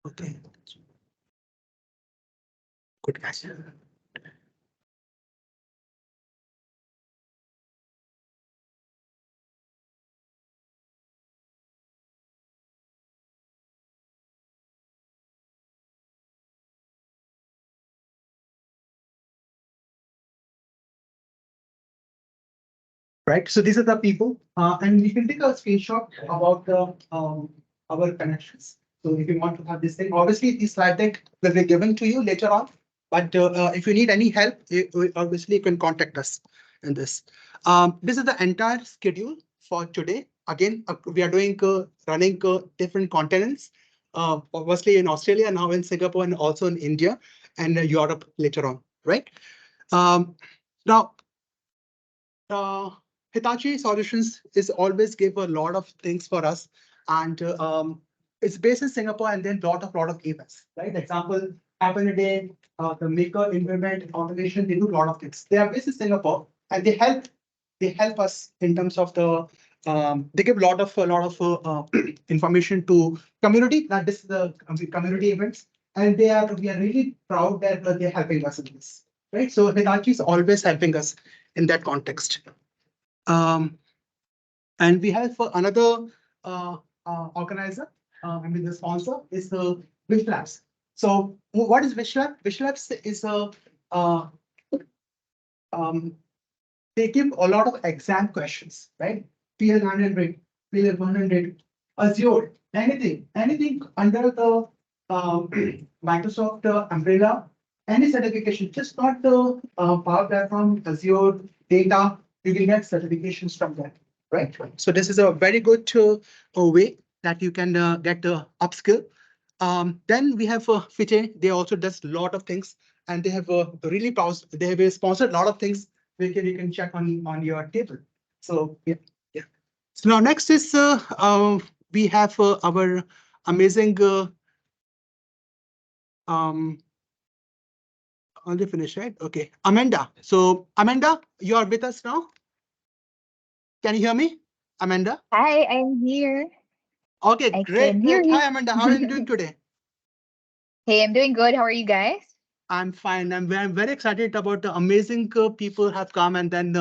Okay. Good catch. Right. So these are the people, and we can take a screenshot about the our connections. So if you want to have this thing, obviously the slide deck will be given to you later on. But if you need any help, obviously you can contact us in this. This is the entire schedule for today. Again, we are doing running different continents. Obviously in Australia, now in Singapore, and also in India and Europe later on. Right. Now. Hitachi Solutions is always give a lot of things for us, and it's based in Singapore, and then lot of events. Right, example, happen a day, the maker environment automation. They do a lot of things. They are based in Singapore, and they help us in terms of the. They give a lot of information to community. That is the community events, and we are really proud that they're helping us in this. Right, so Hitachi is always helping us in that context. Um, and we have another organizer, the sponsor is the Wish Labs. So what is Wish Lab? Wish Labs is a um, they give a lot of exam questions, right? PL 900, PL 100, Azure, anything under the Microsoft umbrella, any certification, just not the Power Platform, Azure, data, you can get certifications from that, right? So this is a very good way that you can get the upskill. Then we have Fite. They also does a lot of things, and they have they have sponsored a lot of things. You can check on your table. So yeah, yeah. So now next is we have our amazing um only finish, right? Okay, Amanda. So Amanda, you are with us now. Can you hear me, Amanda? Hi, I'm here. Okay, I can great, hear great. you. Hi, Amanda. How are you doing today? Hey, I'm doing good. How are you guys? I'm fine. I'm very excited about the amazing people have come, and then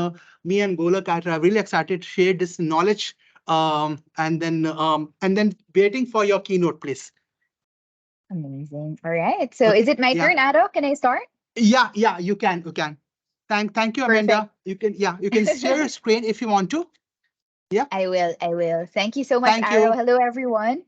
me and Golak are really excited to share this knowledge. And then waiting for your keynote, please. Amazing. All right. So is Okay. it my Yeah. turn, Ado? Can I start? Yeah. Yeah. You can. Thank you, Perfect. Amanda. You can. Yeah. You can share your screen if you want to. Yeah. I will. I will. Thank you so much, Thank Aro. you. Hello, everyone.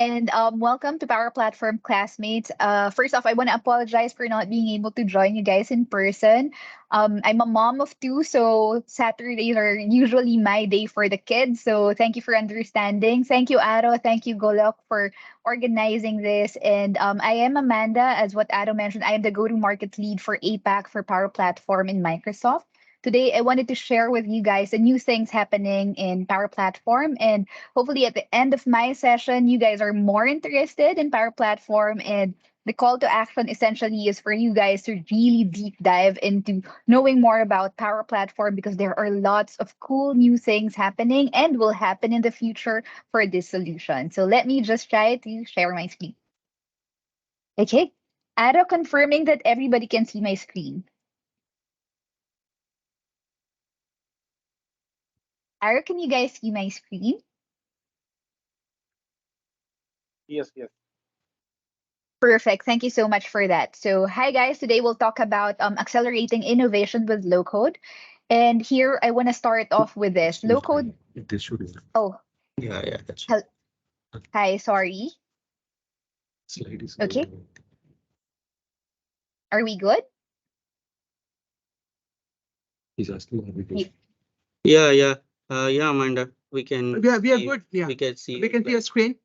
And welcome to Power Platform classmates. First off, I want to apologize for not being able to join you guys in person. I'm a mom of two, so Saturdays are usually my day for the kids. So thank you for understanding. Thank you, Aro. Thank you, Golok, for organizing this. And I am Amanda, as what Aro mentioned. I am the go-to-market lead for APAC for Power Platform in Microsoft. Today, I wanted to share with you guys the new things happening in Power Platform, and hopefully at the end of my session, you guys are more interested in Power Platform, and the call to action essentially is for you guys to really deep dive into knowing more about Power Platform, because there are lots of cool new things happening and will happen in the future for this solution. So let me just try to share my screen. Okay. Ado confirming that everybody can see my screen. Aro, can you guys see my screen? Yes, yes. Perfect. Thank you so much for that. So, hi guys. Today we'll talk about accelerating innovation with low code. And here I want to start off with this low code. This should be. Oh, Yeah, yeah, that's hel- hi. Sorry. slide is Okay. loading. Are we good? He's asking how we do. Y- Yeah, yeah. Yeah, Amanda, We are good. Yeah. we can see. We can see your screen.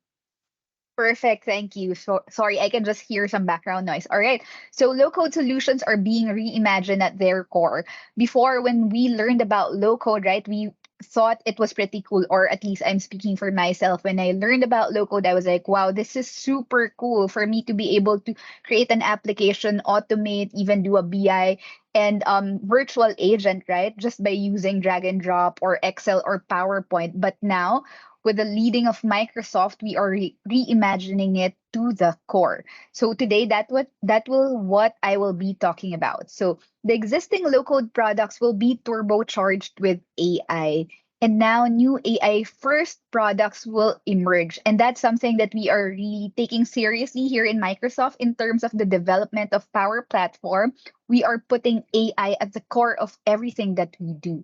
Perfect. Thank you. So sorry, I can just hear some background noise. All right. So low code solutions are being reimagined at their core. Before, when we learned about low code, right, we thought it was pretty cool, or at least I'm speaking for myself. When I learned about low code, I was like, wow, this is super cool for me to be able to create an application, automate, even do a BI and virtual agent, right? Just by using drag and drop or Excel or PowerPoint. But now with the leading of Microsoft, we are reimagining it to the core. So today, what I will be talking about. So the existing low-code products will be turbocharged with AI. And now new AI first products will emerge. And that's something that we are really taking seriously here in Microsoft in terms of the development of Power Platform. We are putting AI at the core of everything that we do.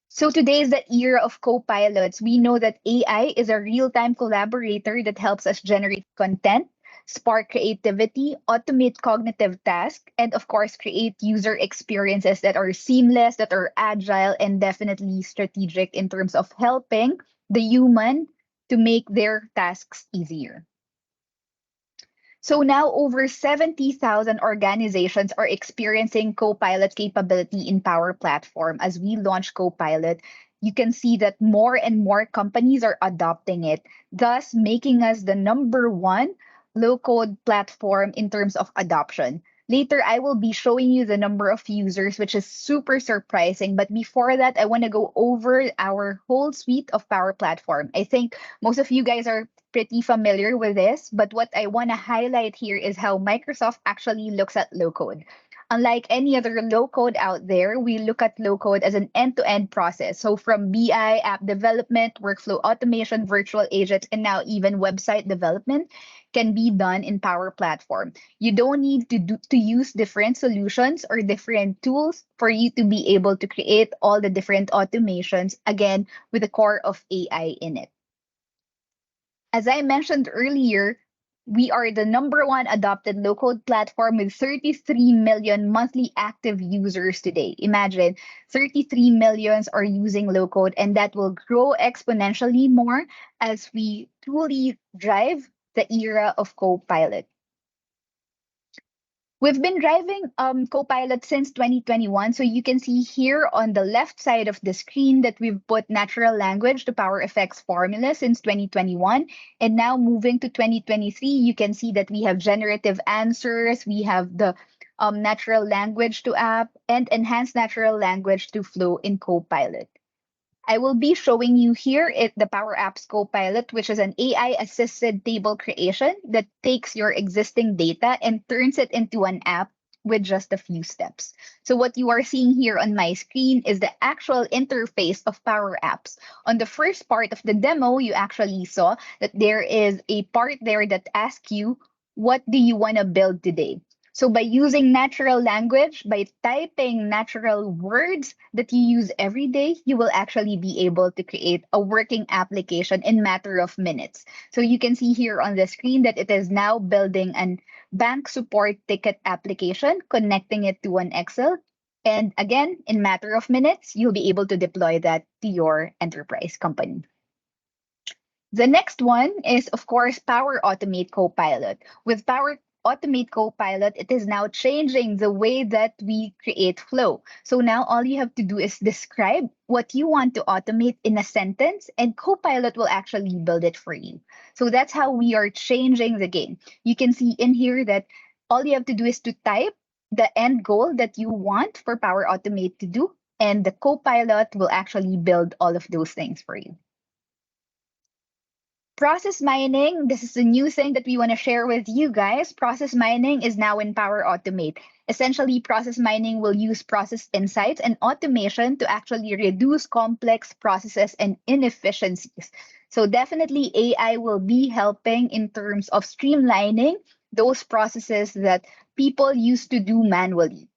So today is the era of co-pilots. We know that AI is a real-time collaborator that helps us generate content, spark creativity, automate cognitive tasks, and of course, create user experiences that are seamless, that are agile, and definitely strategic in terms of helping the human to make their tasks easier. So now over 70,000 organizations are experiencing Copilot capability in Power Platform. As we launch Copilot, you can see that more and more companies are adopting it, thus making us the #1 low-code platform in terms of adoption. Later, I will be showing you the number of users, which is super surprising. But before that, I want to go over our whole suite of Power Platform. I think most of you guys are pretty familiar with this, but what I want to highlight here is how Microsoft actually looks at low code. Unlike any other low code out there, we look at low code as an end-to-end process. So from BI, app development, workflow automation, virtual agents, and now even website development can be done in Power Platform. You don't need to use different solutions or different tools for you to be able to create all the different automations, again, with the core of AI in it. As I mentioned earlier, we are the #1 adopted low-code platform with 33 million monthly active users today. Imagine 33 millions are using low-code, and that will grow exponentially more as we truly drive the era of Copilot. We've been driving Copilot since 2021. So you can see here on the left side of the screen that we've put natural language to Power Effects formula since 2021. And now moving to 2023, you can see that we have generative answers, we have the natural language to app, and enhanced natural language to flow in Copilot. I will be showing you here the Power Apps Copilot, which is an AI-assisted table creation that takes your existing data and turns it into an app with just a few steps. So what you are seeing here on my screen is the actual interface of Power Apps. On the first part of the demo, you actually saw that there is a part there that asks you, what do you want to build today? So by using natural language, by typing natural words that you use every day, you will actually be able to create a working application in matter of minutes. So you can see here on the screen that it is now building an bank support ticket application, connecting it to an Excel. And again, in matter of minutes, you'll be able to deploy that to your enterprise company. The next one is, of course, Power Automate Copilot. With Power Automate Copilot, it is now changing the way that we create flow. So now all you have to do is describe what you want to automate in a sentence, and Copilot will actually build it for you. So that's how we are changing the game. You can see in here that all you have to do is to type the end goal that you want for Power Automate to do, and the Copilot will actually build all of those things for you. Process mining, this is a new thing that we want to share with you guys. Process mining is now in Power Automate. Essentially, process mining will use process insights and automation to actually reduce complex processes and inefficiencies. So definitely AI will be helping in terms of streamlining those processes that people used to do manually.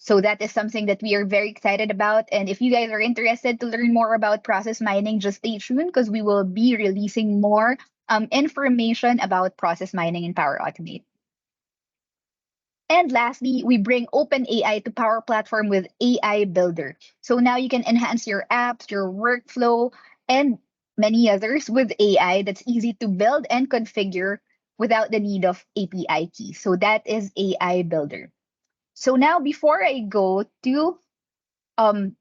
So that is something that we are very excited about. And if you guys are interested to learn more about process mining, just stay tuned because we will be releasing more information about process mining in Power Automate. And lastly, we bring OpenAI to Power Platform with AI Builder. So now you can enhance your apps, your workflow, and many others with AI that's easy to build and configure without the need of API keys. So that is AI Builder. So now before I go to the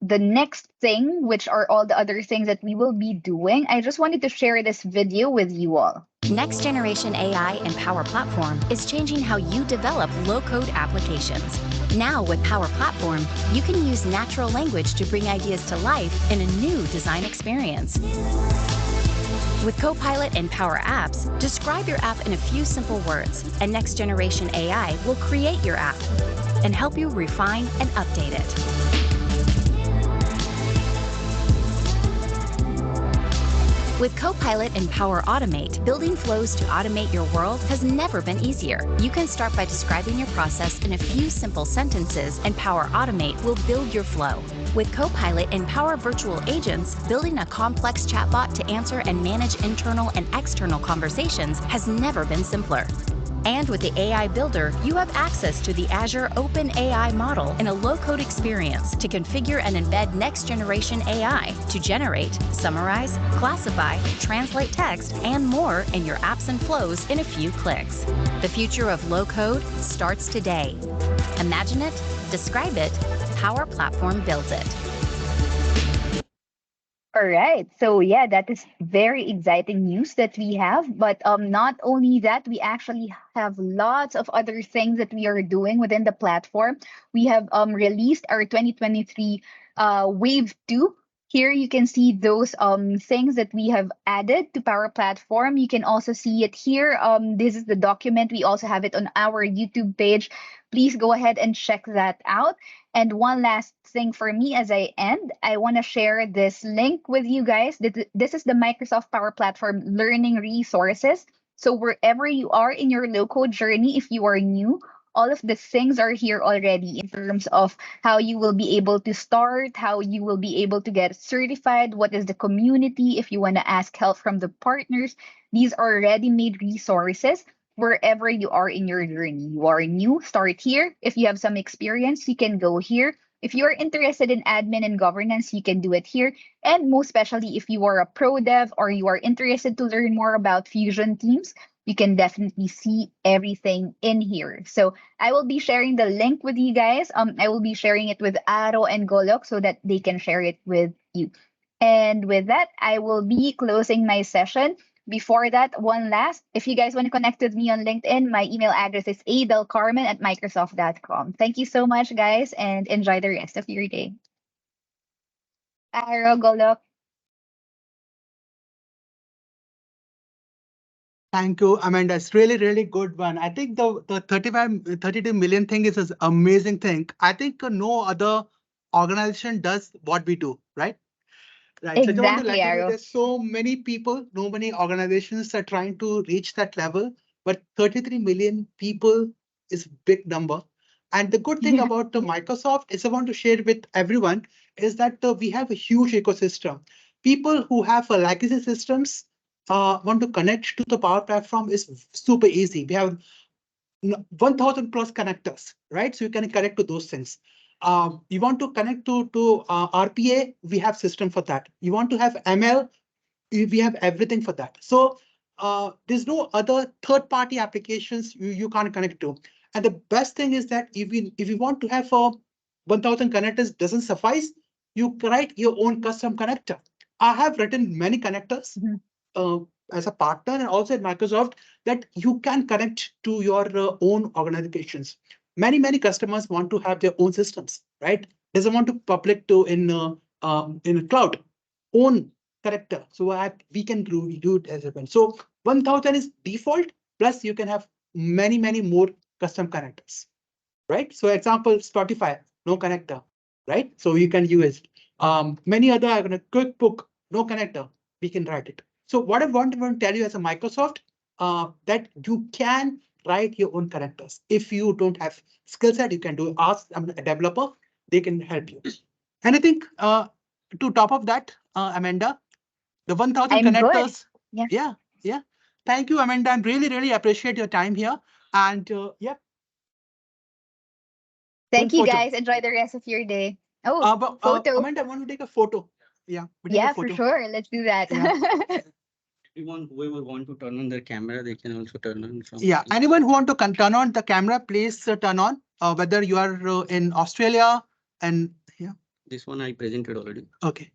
next thing, which are all the other things that we will be doing, I just wanted to share this video with you all. Next generation AI and Power Platform is changing how you develop low-code applications. Now with Power Platform, you can use natural language to bring ideas to life in a new design experience. With Copilot and Power Apps, describe your app in a few simple words, and next generation AI will create your app and help you refine and update it. With Copilot and Power Automate, building flows to automate your world has never been easier. You can start by describing your process in a few simple sentences, and Power Automate will build your flow. With Copilot and Power Virtual Agents, building a complex chatbot to answer and manage internal and external conversations has never been simpler. And with the AI Builder, you have access to the Azure OpenAI model in a low-code experience to configure and embed next-generation AI to generate, summarize, classify, translate text, and more in your apps and flows in a few clicks. The future of low-code starts today. Imagine it, describe it, Power Platform builds it. All right. So yeah, that is very exciting news that we have. But not only that, we actually have lots of other things that we are doing within the platform. We have released our 2023 Wave 2. Here you can see those things that we have added to Power Platform. You can also see it here. This is the document. We also have it on our YouTube page. Please go ahead and check that out. And one last thing for me as I end, I want to share this link with you guys. This is the Microsoft Power Platform learning resources. So wherever you are in your low-code journey, if you are new, all of the things are here already in terms of how you will be able to start, how you will be able to get certified, what is the community, if you want to ask help from the partners. These are ready-made resources wherever you are in your journey. You are new, start here. If you have some experience, you can go here. If you are interested in admin and governance, you can do it here. And most especially, if you are a pro dev or you are interested to learn more about Fusion teams, you can definitely see everything in here. So I will be sharing the link with you guys. I will be sharing it with Aro and Golok so that they can share it with you. And with that, I will be closing my session. Before that, one last, if you guys want to connect with me on LinkedIn, my email address is adelcarmen@microsoft.com. Thank you so much, guys, and enjoy the rest of your day. Aro, Golok. Thank you, Amanda. It's really, really good one. I think the 32 million thing is an amazing thing. I think no other organization does what we do, right? Right. So I just want to Exactly, let you know Aro. there's so many people, no many organizations are trying to reach that level, but 33 million people is big number. And the good thing about the Microsoft is I want to share with everyone is that we have a huge ecosystem. People who have legacy systems want to connect to the Power Platform is super easy. We have 1,000 plus connectors, right? So you can connect to those things. You want to connect to RPA, we have system for that. You want to have ML, we have everything for that. So there's no other third-party applications you can't connect to. And the best thing is that if you want to have 1,000 connectors doesn't suffice, you write your own custom connector. I have written many connectors as a partner and also at Microsoft that you can connect to your own organizations. Many customers want to have their own systems, right? Doesn't want to public to in a cloud own connector. So we can do it as a well. So 1,000 is default, plus you can have many more custom connectors, right? So example, Spotify, no connector, right? So you can use it. Many other QuickBook, no connector, we can write it. So what I want to tell you as a Microsoft, that you can write your own connectors. If you don't have skill set, you can do ask a developer, they can help you. And I think to top of that, Amanda, the 1,000 I'm good. connectors. Yeah. Yeah. Thank you, Amanda. I really appreciate your time here. And yeah. Thank you, Photo. guys. Enjoy the rest of your day. Oh, But photo. Amanda, I want to take a photo. Yeah, we take a Yeah, for photo. sure. Let's do that. Yeah. Whoever want to turn on their camera, they can also turn on from. Yeah, anyone who want to turn on the camera, please turn on. Whether you are in Australia and yeah. This one I presented already. Okay.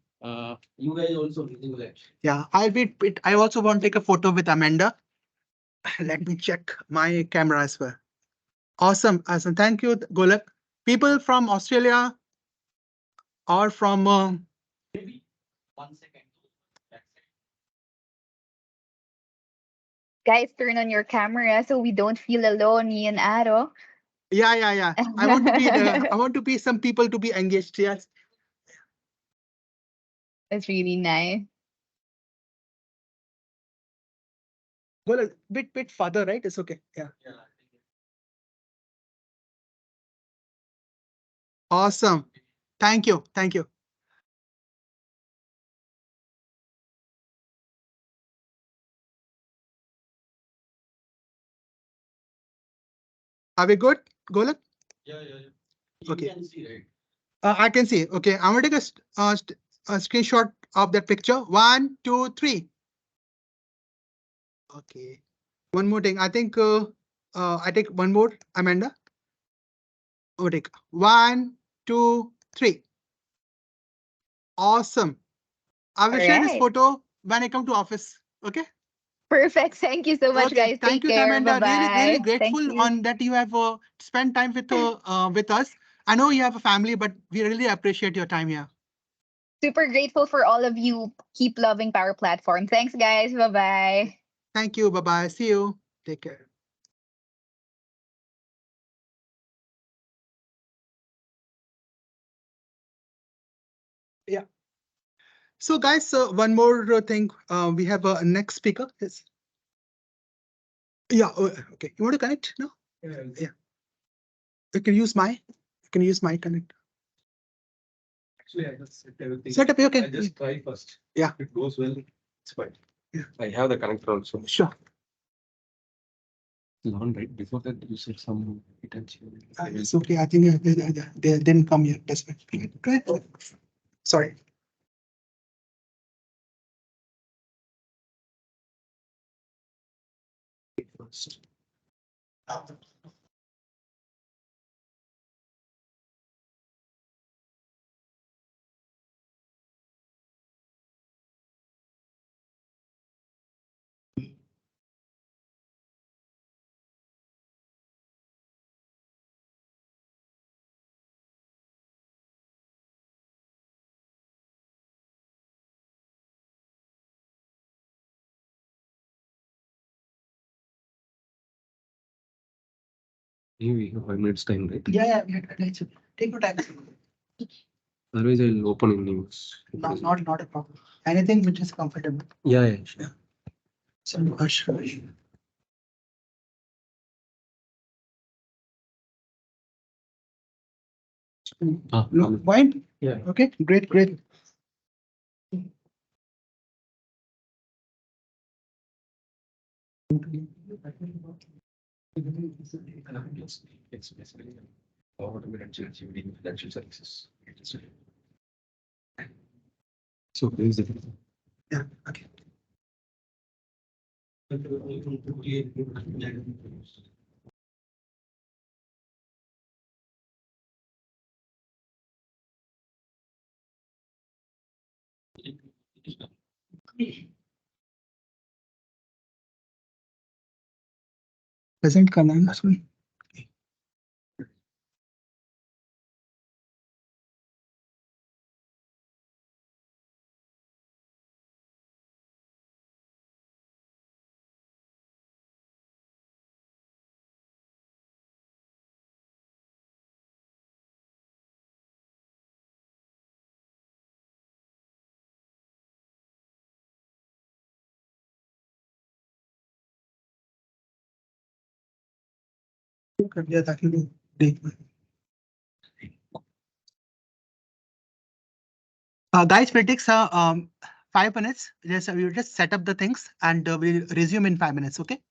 You guys also visible actually. Yeah, I also want to take a photo with Amanda. Let me check my camera as well. Awesome. Awesome. Thank you, Golak. People from Australia or from Maybe 1 second. Guys, turn on your camera so we don't feel alone, me and Aro. yeah. I want to be I want to be some people to be engaged. Yes. It's really nice. Golak, bit further, right? It's okay. Yeah. Awesome. Thank you. Thank you. Are we good, Golak? Yeah. You Okay. can see, right? I can see. Okay, I'm gonna take a screenshot of that picture. 1, 2, 3. Okay. One more thing. I think I take one more, Amanda. Oh, take 1, 2, 3. Awesome. I will All share this right. photo when I come to office. Okay. Perfect. Thank you so much, Okay. guys. Thank Take you, care. Amanda. Really Bye-bye. Thank grateful you. on that you have spent time with us. I know you have a family, but we really appreciate your time here. Super grateful for all of you. Keep loving Power Platform. Thanks, guys. Bye-bye. Thank you. Bye bye. See you. Take care. Yeah. So guys, one more thing. We have a next speaker. Yes. Yeah. Okay. You want to connect? No. Yeah. You can use my. You can use my connect. Actually, I just set everything. Set up. Okay. I just try first. Yeah. If it goes well, it's fine. Yeah. I have the connector also. Sure. Long, right? Before that, you said some intention. It's okay. I think they didn't come yet. That's fine. Okay. Sorry. First. We have 5 minutes time, right? Yeah. Take your time. Otherwise, I'll open in news. Not a problem. Anything which is comfortable. Yeah, sure. So, hush. Look, fine. Yeah. Okay. Great. It's basically automated ChatGPT financial services. So here's the Yeah. Okay. Present करना है ना इसमें? कर दिया ताकि वो देख पाए. Guys, we'll take 5 minutes. We'll just set up the things and we'll resume in 5 minutes. Okay.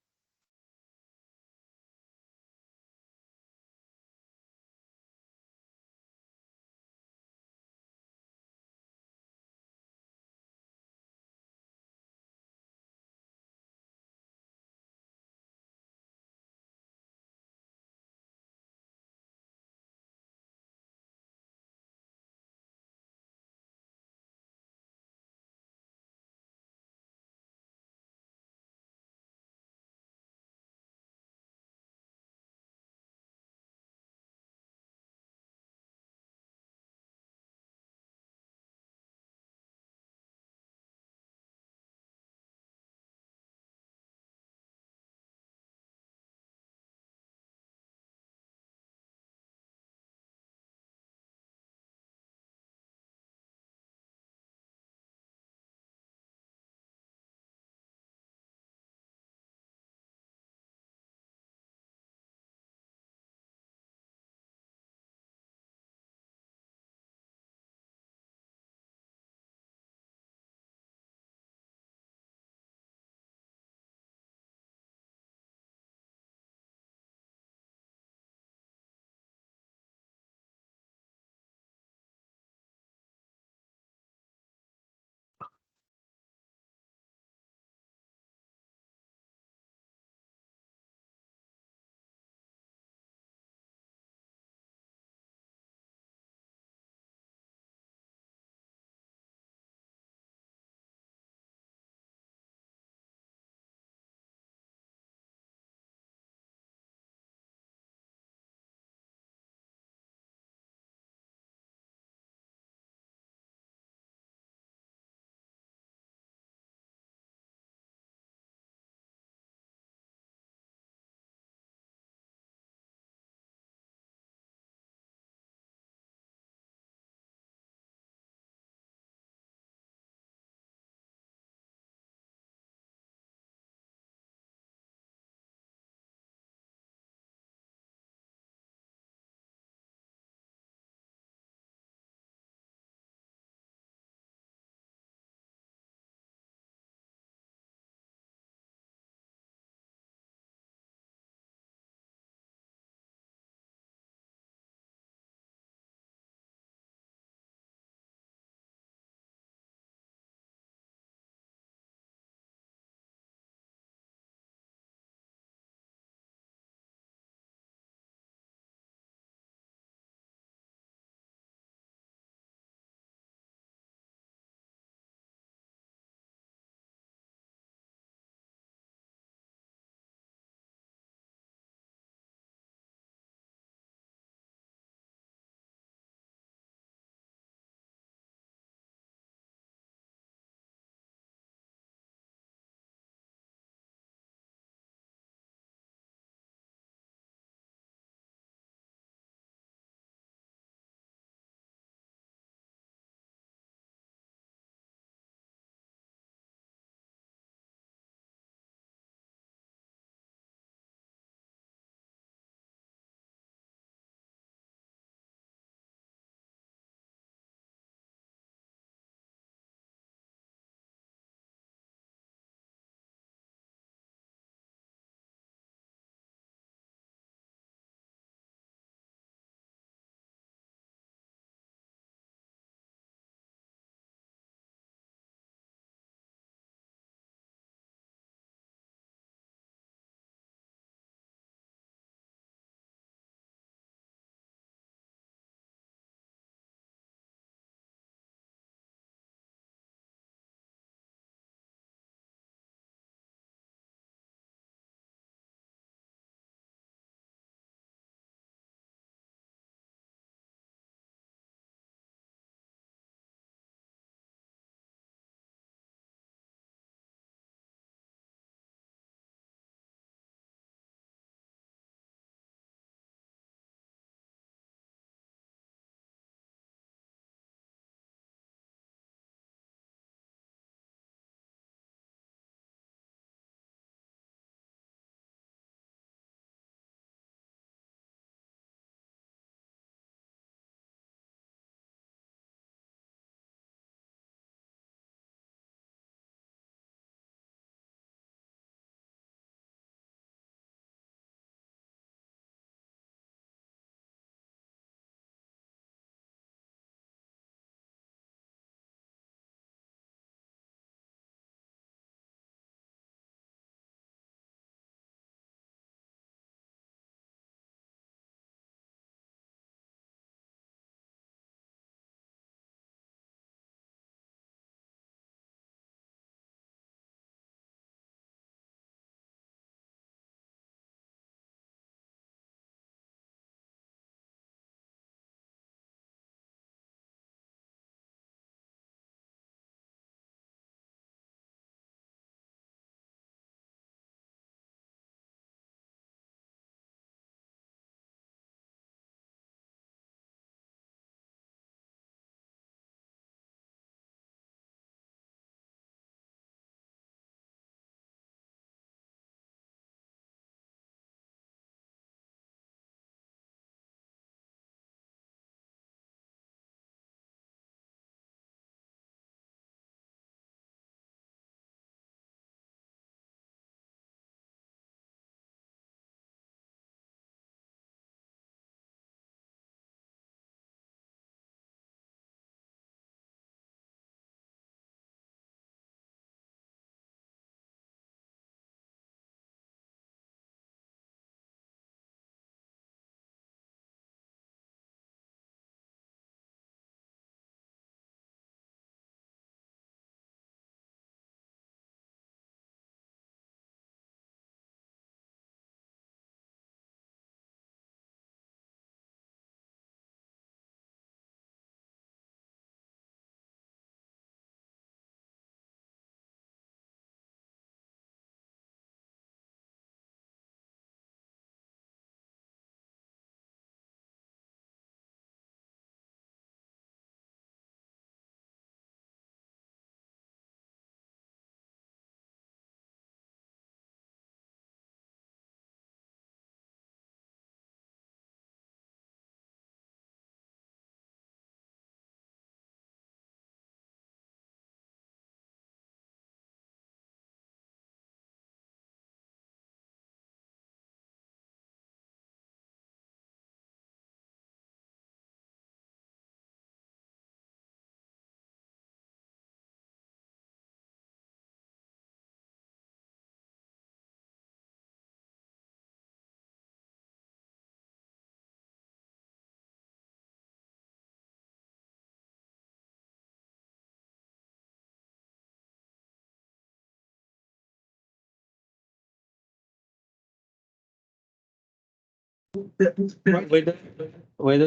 Whether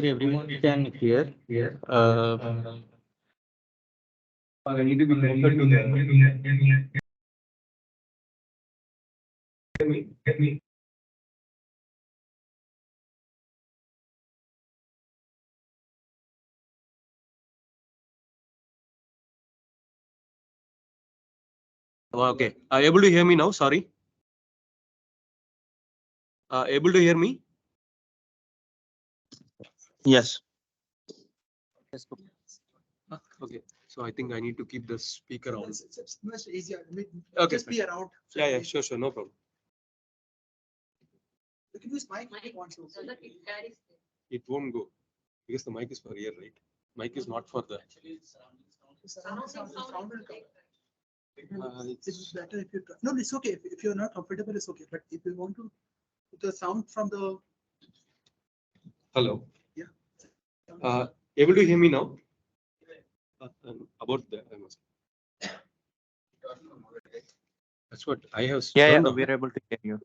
everyone can hear. I need to be closer to the. Get me. Okay. Are you able to hear me now? Sorry. Able to hear me? Yes. Okay. So I think I need to keep the speaker on. It's much easier. I mean, Okay, just be around. Yeah, sure, no problem. You can use mic if you want to. It won't go because the mic is for here, right? Mic is not for the. Sound will come. It's It's better if you try. No, it's okay. If you're not comfortable, it's okay. But if you want to, the sound from the hello. Yeah. Able to hear me now? About the. That's what I have. turned on. we're able to hear you.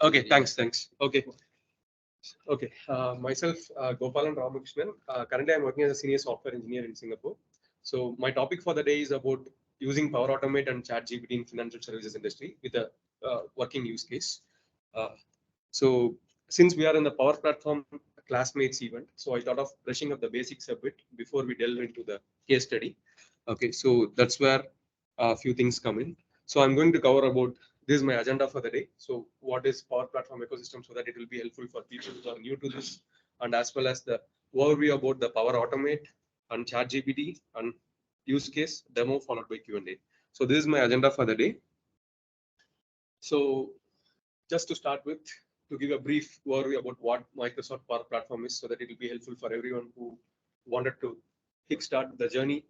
Okay, thanks. Okay, myself, Gopalan Ramakrishnan. Currently, I'm working as a senior software engineer in Singapore. So my topic for the day is about using Power Automate and ChatGPT in financial services industry with a working use case. So since we are in the Power Platform Classmates event, so I thought of brushing up the basics a bit before we delve into the case study. Okay, so that's where a few things come in. So I'm going to cover about this is my agenda for the day. So what is Power Platform ecosystem so that it will be helpful for people who are new to this, and as well as the overview about the Power Automate and ChatGPT and use case demo followed by Q&A. So this is my agenda for the day. So just to start with, to give a brief overview about what Microsoft Power Platform is so that it will be helpful for everyone who wanted to kickstart the journey.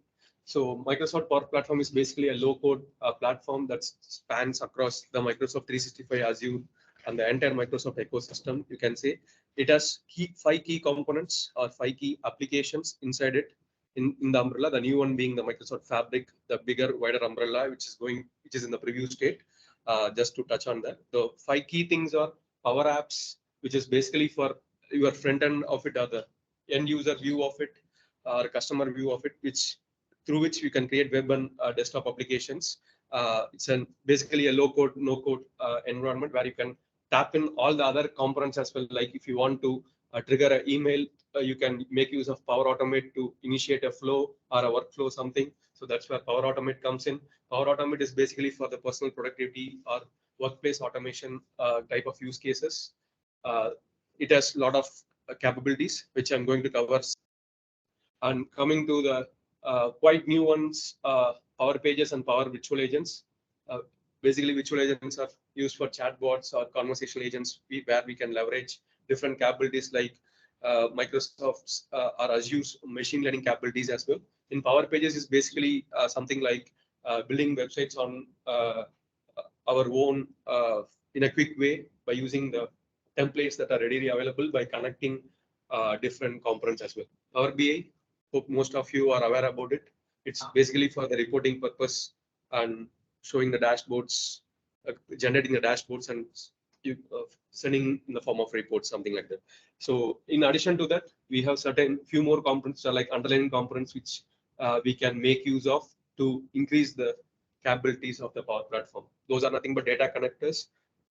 So Microsoft Power Platform is basically a low-code platform that spans across the Microsoft 365 Azure and the entire Microsoft ecosystem. You can say it has five key components or five key applications inside it in the umbrella. The new one being the Microsoft Fabric, the bigger, wider umbrella, which is in the preview state. Just to touch on that, the five key things are Power Apps, which is basically for your front end of it or the end user view of it or customer view of it, which through which we can create web and desktop applications. It's basically a low code, no code environment where you can tap in all the other components as well. Like if you want to trigger an email, you can make use of Power Automate to initiate a flow or a workflow, something. So that's where Power Automate comes in. Power Automate is basically for the personal productivity or workplace automation type of use cases. It has a lot of capabilities, which I'm going to cover. And coming to the quite new ones, Power Pages and Power Virtual Agents. Uh, Basically, virtual agents are used for chatbots or conversational agents where we can leverage different capabilities like Microsoft's or Azure's machine learning capabilities as well. In Power Pages is basically something like building websites on our own in a quick way by using the templates that are readily available by connecting different components as well. Power BI, hope most of you are aware about it. It's basically for the reporting purpose and showing the dashboards, generating the dashboards and sending in the form of reports, something like that. So in addition to that, we have certain few more components like underlying components, which we can make use of to increase the capabilities of the Power Platform. Those are nothing but data connectors,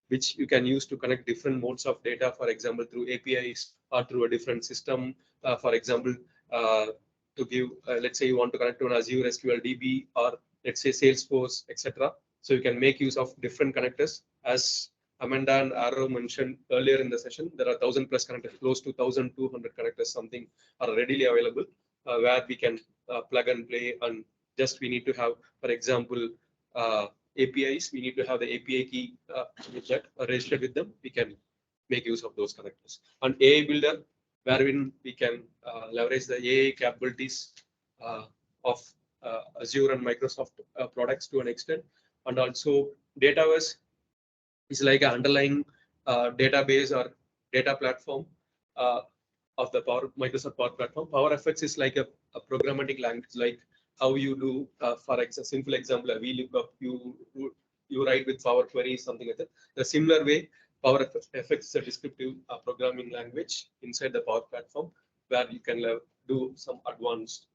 which you can use to connect different modes of data, for example, through APIs or through a different system. For example, to give, let's say you want to connect to an Azure SQL DB or let's say Salesforce, etc. So you can make use of different connectors. As Amanda and Arrow mentioned earlier in the session, there are 1,000 plus connectors, close to 1,200 connectors, something are readily available where we can plug and play. And just we need to have, for example, APIs, we need to have the API key with that registered with them. We can make use of those connectors. And AI Builder, wherein we can leverage the AI capabilities of Azure and Microsoft products to an extent. And also Dataverse is like an underlying database or data platform of the Microsoft Power Platform. PowerFX is like a programmatic language, like how you do, for a simple example, a VLOOKUP, you write with Power Query, something like that. The similar way, FX is a descriptive programming language inside the Power Platform where you can do some advanced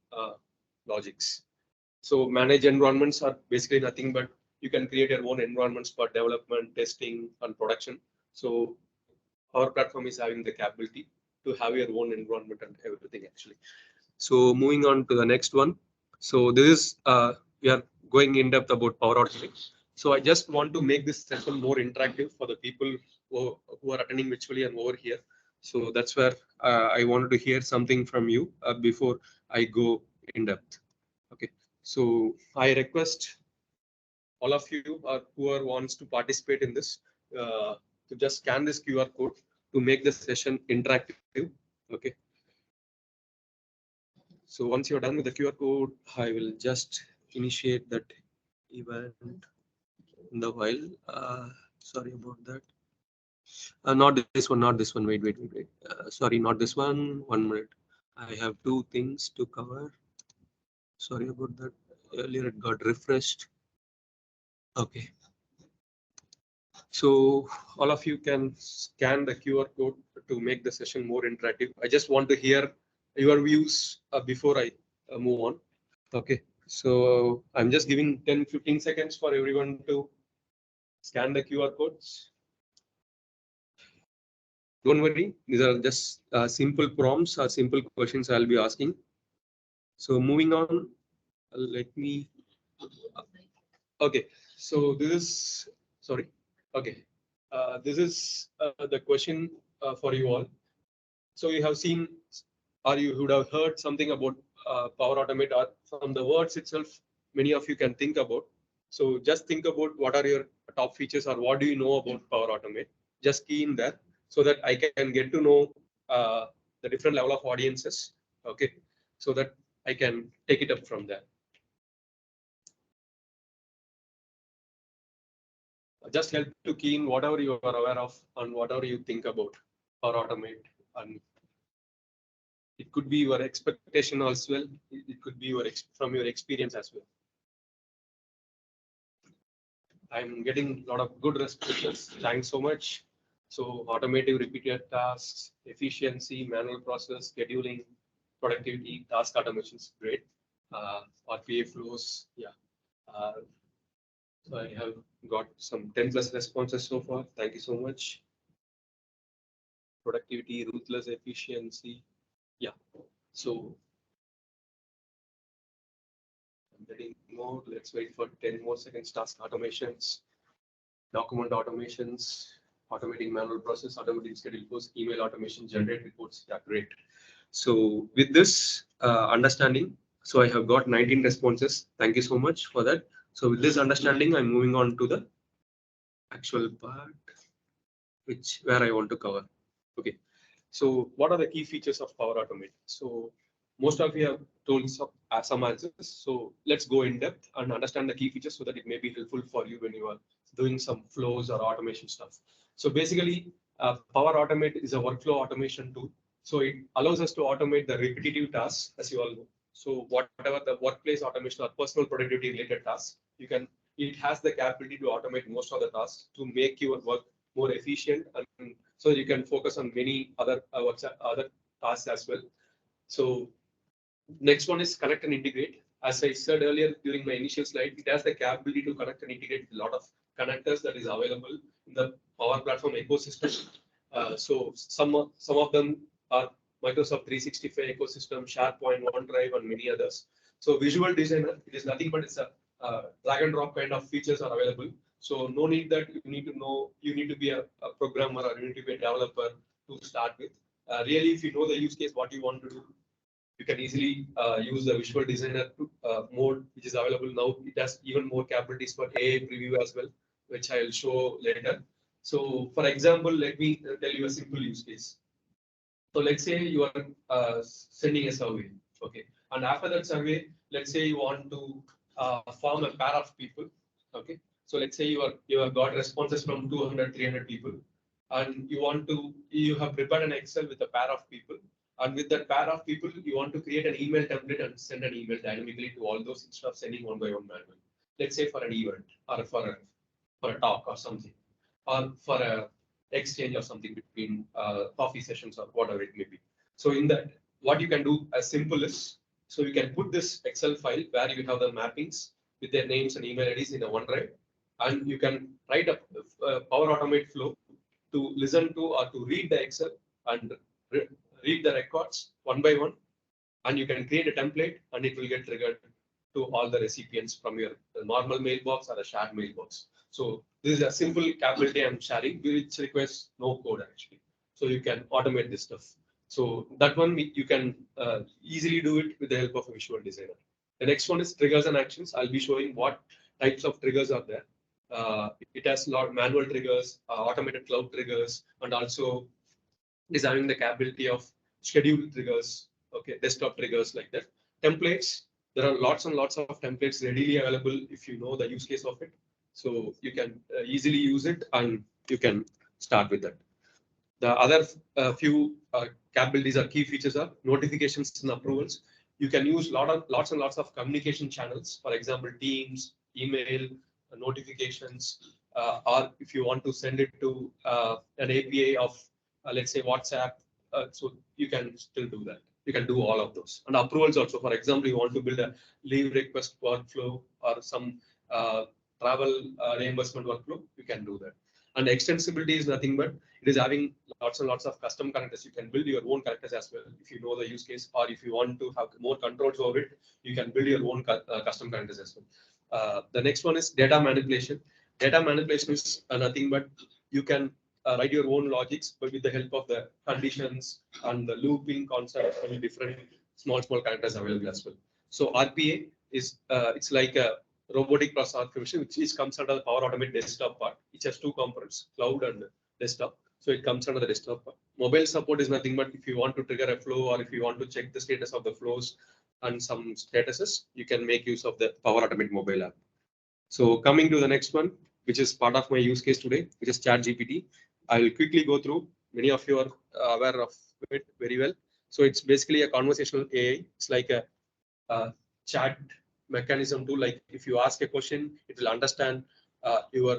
logics. So managed environments are basically nothing but you can create your own environments for development, testing, and production. So our platform is having the capability to have your own environment and everything actually. So moving on to the next one. So this is we are going in depth about Power Automate. So I just want to make this session more interactive for the people who are attending virtually and over here. So that's where I wanted to hear something from you before I go in depth. Okay. So I request all of you or whoever wants to participate in this to just scan this QR code to make the session interactive. Okay. So once you're done with the QR code, I will just initiate that event in the while. Sorry about that. Not this one, not this one. Wait. Sorry, not this one. 1 minute. I have two things to cover. Sorry about that. Earlier it got refreshed. Okay. So all of you can scan the QR code to make the session more interactive. I just want to hear your views before I move on. Okay, so I'm just giving 10-15 seconds for everyone to scan the QR codes. Don't worry, these are just simple prompts or simple questions I'll be asking. So moving on, let me. Okay, so this is sorry. Okay, this is the question for you all. So you have seen, or you would have heard something about Power Automate, or from the words itself, many of you can think about. So just think about what are your top features or what do you know about Power Automate. Just key in there so that I can get to know the different level of audiences. Okay, so that I can take it up from there. Just help to key in whatever you are aware of and whatever you think about Power Automate, and it could be your expectation as well. It could be from your experience as well. I'm getting a lot of good responses. Thanks so much. So automative repeated tasks, efficiency, manual process, scheduling, productivity, task automations, great. RPA flows, yeah. So I have got some 10+ responses so far. Thank you so much. Productivity, ruthless efficiency, yeah. So I'm getting more. Let's wait for 10 more seconds. Task automations, document automations, automating manual process, automating schedule flows, email automation, generate reports. Yeah, great. So with this understanding, so I have got 19 responses. Thank you so much for that. So with this understanding, I'm moving on to the actual part, where I want to cover. Okay. So what are the key features of Power Automate? So most of you have told some answers. So let's go in depth and understand the key features so that it may be helpful for you when you are doing some flows or automation stuff. So basically, Power Automate is a workflow automation tool. So it allows us to automate the repetitive tasks, as you all know. So whatever the workplace automation or personal productivity related tasks, it has the capability to automate most of the tasks to make your work more efficient, and so you can focus on many other tasks as well. So next one is connect and integrate. As I said earlier during my initial slide, it has the capability to connect and integrate a lot of connectors that is available in the Power Platform ecosystem. So some of them are Microsoft 365 ecosystem, SharePoint, OneDrive, and many others. So Visual Designer, it is nothing but it's a drag and drop kind of features are available. So no need that you need to be a programmer or you need to be a developer to start with. Really, if you know the use case, what you want to do, you can easily use the Visual Designer mode, which is available now. It has even more capabilities for AI preview as well, which I will show later. So for example, let me tell you a simple use case. So let's say you are sending a survey, okay, and after that survey, let's say you want to form a pair of people, okay. So let's say you have got responses from 200, 300 people, and you have prepared an Excel with a pair of people, and with that pair of people, you want to create an email template and send an email dynamically to all those instead of sending one by one manually. Let's say for an event or for a talk or something, or for a exchange or something between coffee sessions or whatever it may be. So in that, what you can do as simple as, so you can put this Excel file where you have the mappings with their names and email IDs in a OneDrive, and you can write a Power Automate flow to listen to or to read the Excel and read the records one by one, and you can create a template and it will get triggered to all the recipients from your normal mailbox or a shared mailbox. So this is a simple capability I'm sharing, which requires no code actually. So you can automate this stuff. So that one you can easily do it with the help of a visual designer. The next one is triggers and actions. I'll be showing what types of triggers are there. It has a lot of manual triggers, automated cloud triggers, and also is having the capability of scheduled triggers, okay, desktop triggers like that. Templates, there are lots and lots of templates readily available if you know the use case of it. So you can easily use it and you can start with that. The other few capabilities or key features are notifications and approvals. You can use lots and lots of communication channels. For example, Teams, email, notifications, or if you want to send it to an API of, let's say, WhatsApp, so you can still do that. You can do all of those. And approvals also, for example, you want to build a leave request workflow or some travel reimbursement workflow, you can do that. And extensibility is nothing but it is having lots and lots of custom characters. You can build your own characters as well if you know the use case, or if you want to have more controls over it, you can build your own custom characters as well. The next one is data manipulation. Data manipulation is nothing but you can write your own logics, but with the help of the conditions and the looping concepts and different small characters available as well. So RPA is it's like a robotic process automation, which comes under the Power Automate desktop part, which has two components, cloud and desktop. So it comes under the desktop part. Mobile support is nothing but if you want to trigger a flow or if you want to check the status of the flows and some statuses, you can make use of the Power Automate mobile app. So coming to the next one, which is part of my use case today, which is ChatGPT. I will quickly go through. Many of you are aware of it very well. So it's basically a conversational AI. It's like a chat mechanism too. Like if you ask a question, it will understand your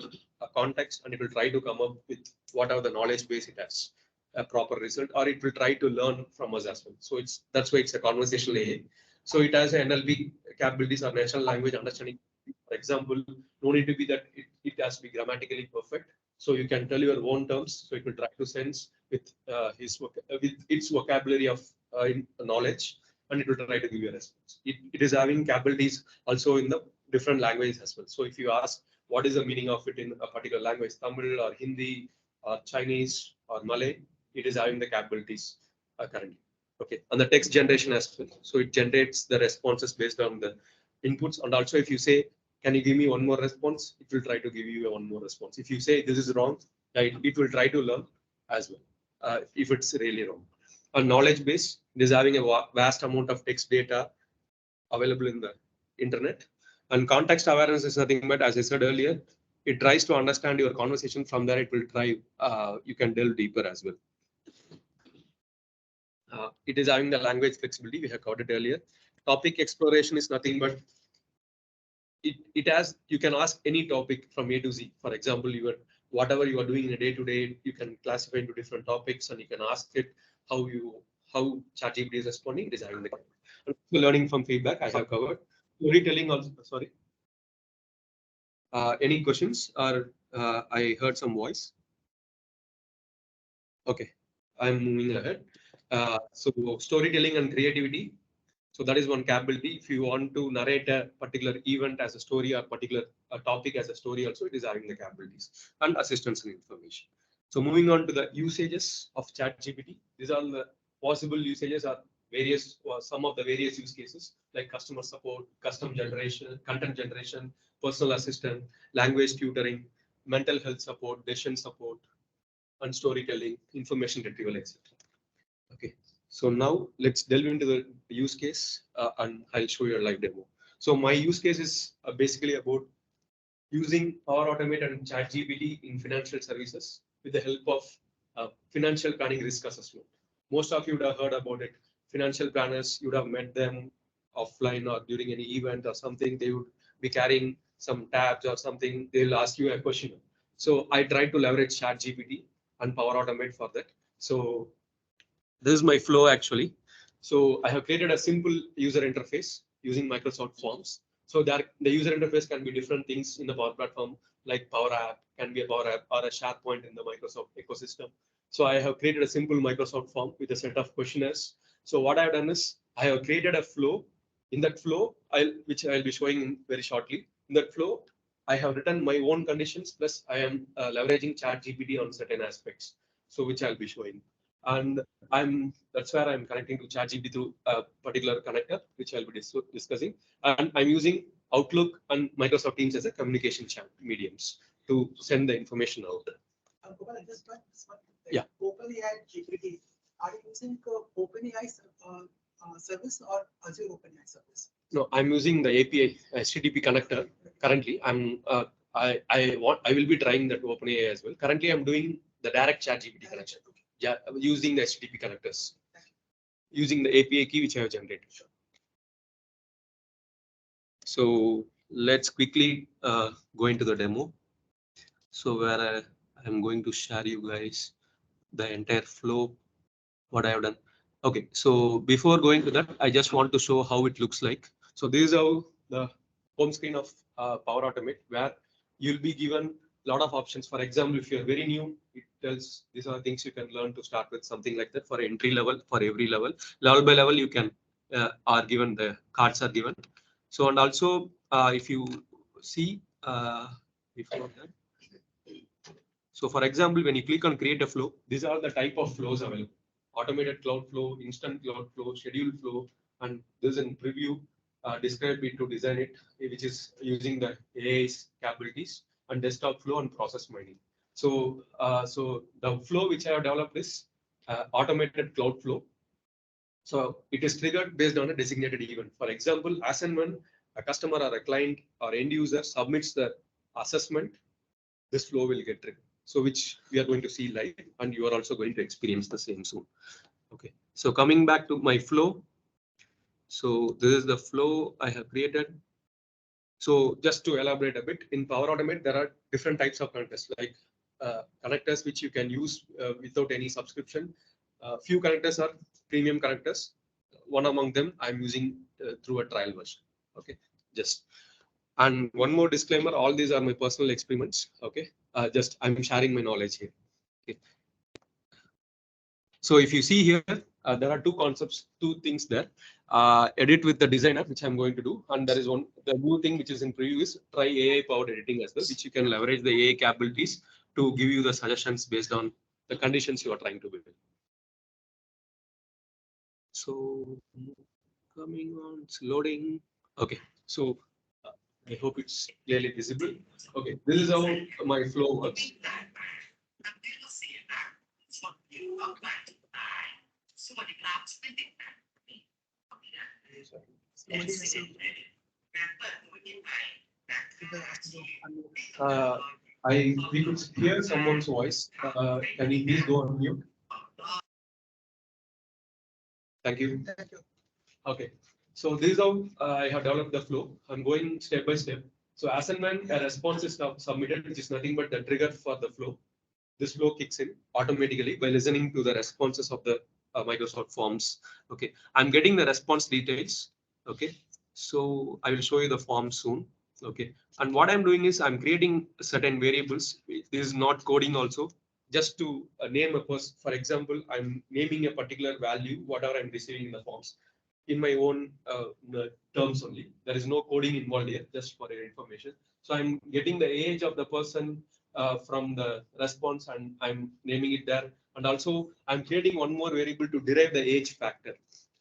context and it will try to come up with whatever the knowledge base it has, a proper result, or it will try to learn from us as well. So that's why it's a conversational AI. So it has NLP capabilities or natural language understanding. For example, no need to be that it has to be grammatically perfect. So you can tell your own terms. So it will try to sense with with its vocabulary of knowledge, and it will try to give you a response. It is having capabilities also in the different languages as well. So if you ask what is the meaning of it in a particular language, Tamil or Hindi or Chinese or Malay, it is having the capabilities currently. Okay, and the text generation as well. So it generates the responses based on the inputs. And also if you say, can you give me one more response? It will try to give you one more response. If you say this is wrong, it will try to learn as well, if it's really wrong. A knowledge base, it is having a vast amount of text data available in the internet. And context awareness is nothing but, as I said earlier, it tries to understand your conversation. From there, it will try, you can delve deeper as well. It is having the language flexibility we have covered it earlier. Topic exploration is nothing but it has, you can ask any topic from A to Z. For example, whatever you are doing in a day to day, you can classify into different topics and you can ask it how ChatGPT is responding. It is having the learning from feedback I have covered. Storytelling also, sorry. Any questions or I heard some voice. Okay, I'm moving ahead. So storytelling and creativity. So that is one capability. If you want to narrate a particular event as a story or particular topic as a story, also it is having the capabilities and assistance and information. So moving on to the usages of ChatGPT. These are the possible usages are various some of the various use cases like customer support, custom generation, content generation, personal assistant, language tutoring, mental health support, decision support, and storytelling, information retrieval, etc. Okay. So now let's delve into the use case and I'll show you a live demo. So my use case is basically about using Power Automate and ChatGPT in financial services with the help of financial planning risk assessment. Most of you would have heard about it. Financial planners, you would have met them offline or during any event or something. They would be carrying some tabs or something. They'll ask you a question. So I tried to leverage ChatGPT and Power Automate for that. So this is my flow actually. So I have created a simple user interface using Microsoft Forms. So that the user interface can be different things in the Power Platform, like Power App, can be a Power App or a SharePoint in the Microsoft ecosystem. So I have created a simple Microsoft form with a set of questionnaires. So what I have done is I have created a flow. In that flow, which I'll be showing very shortly. In that flow, I have written my own conditions, plus I am leveraging ChatGPT on certain aspects. So which I'll be showing. And that's where I'm connecting to ChatGPT through a particular connector, which I'll be discussing. And I'm using Outlook and Microsoft Teams as a communication mediums to send the information out. Gopal, just one. Yeah. OpenAI GPT. Are you using OpenAI service or Azure OpenAI service? No, I'm using the API HTTP connector. Currently, I will be trying that OpenAI as well. Currently, I'm doing the direct ChatGPT connection. Yeah, using the HTTP connectors, using the API key which I have generated. So let's quickly go into the demo. So where I'm going to share you guys the entire flow, what I have done. Okay, so before going to that, I just want to show how it looks like. So this is how the home screen of Power Automate, where you'll be given a lot of options. For example, if you're very new, it tells these are things you can learn to start with, something like that for entry level, for every level. Level by level, you can are given, the cards are given. So, and also if you see before that. So for example, when you click on create a flow, these are the type of flows available. Automated cloud flow, instant cloud flow, scheduled flow, and this in preview, describe it to design it, which is using the AI's capabilities, and desktop flow and process mining. So, so the flow which I have developed is automated cloud flow. So it is triggered based on a designated event. For example, as and when a customer or a client or end user submits the assessment, this flow will get triggered. So which we are going to see live, and you are also going to experience the same soon. Okay, so coming back to my flow. So this is the flow I have created. So just to elaborate a bit, in Power Automate, there are different types of connectors, like connectors which you can use without any subscription. Few connectors are premium connectors. One among them I'm using through a trial version. Okay, just. And one more disclaimer, all these are my personal experiments. Okay, just I'm sharing my knowledge here. Okay. So if you see here, there are two concepts, two things there. Edit with the designer, which I'm going to do. And there is one, the new thing which is in preview is try AI powered editing as well, which you can leverage the AI capabilities to give you the suggestions based on the conditions you are trying to build. So coming on, it's loading. Okay, so I hope it's clearly visible. Okay, this is how my flow works. We could hear someone's voice. Can you please go on mute? Thank you. Okay, so this is how I have developed the flow. I'm going step by step. So as and when a response is submitted, which is nothing but the trigger for the flow, this flow kicks in automatically by listening to the responses of the Microsoft Forms. Okay, I'm getting the response details. Okay, so I will show you the form soon. Okay, and what I'm doing is I'm creating certain variables. This is not coding also. Just to name a person, for example, I'm naming a particular value, whatever I'm receiving in the forms, in my own terms only. There is no coding involved here, just for your information. So I'm getting the age of the person from the response, and I'm naming it there. And also I'm creating one more variable to derive the age factor.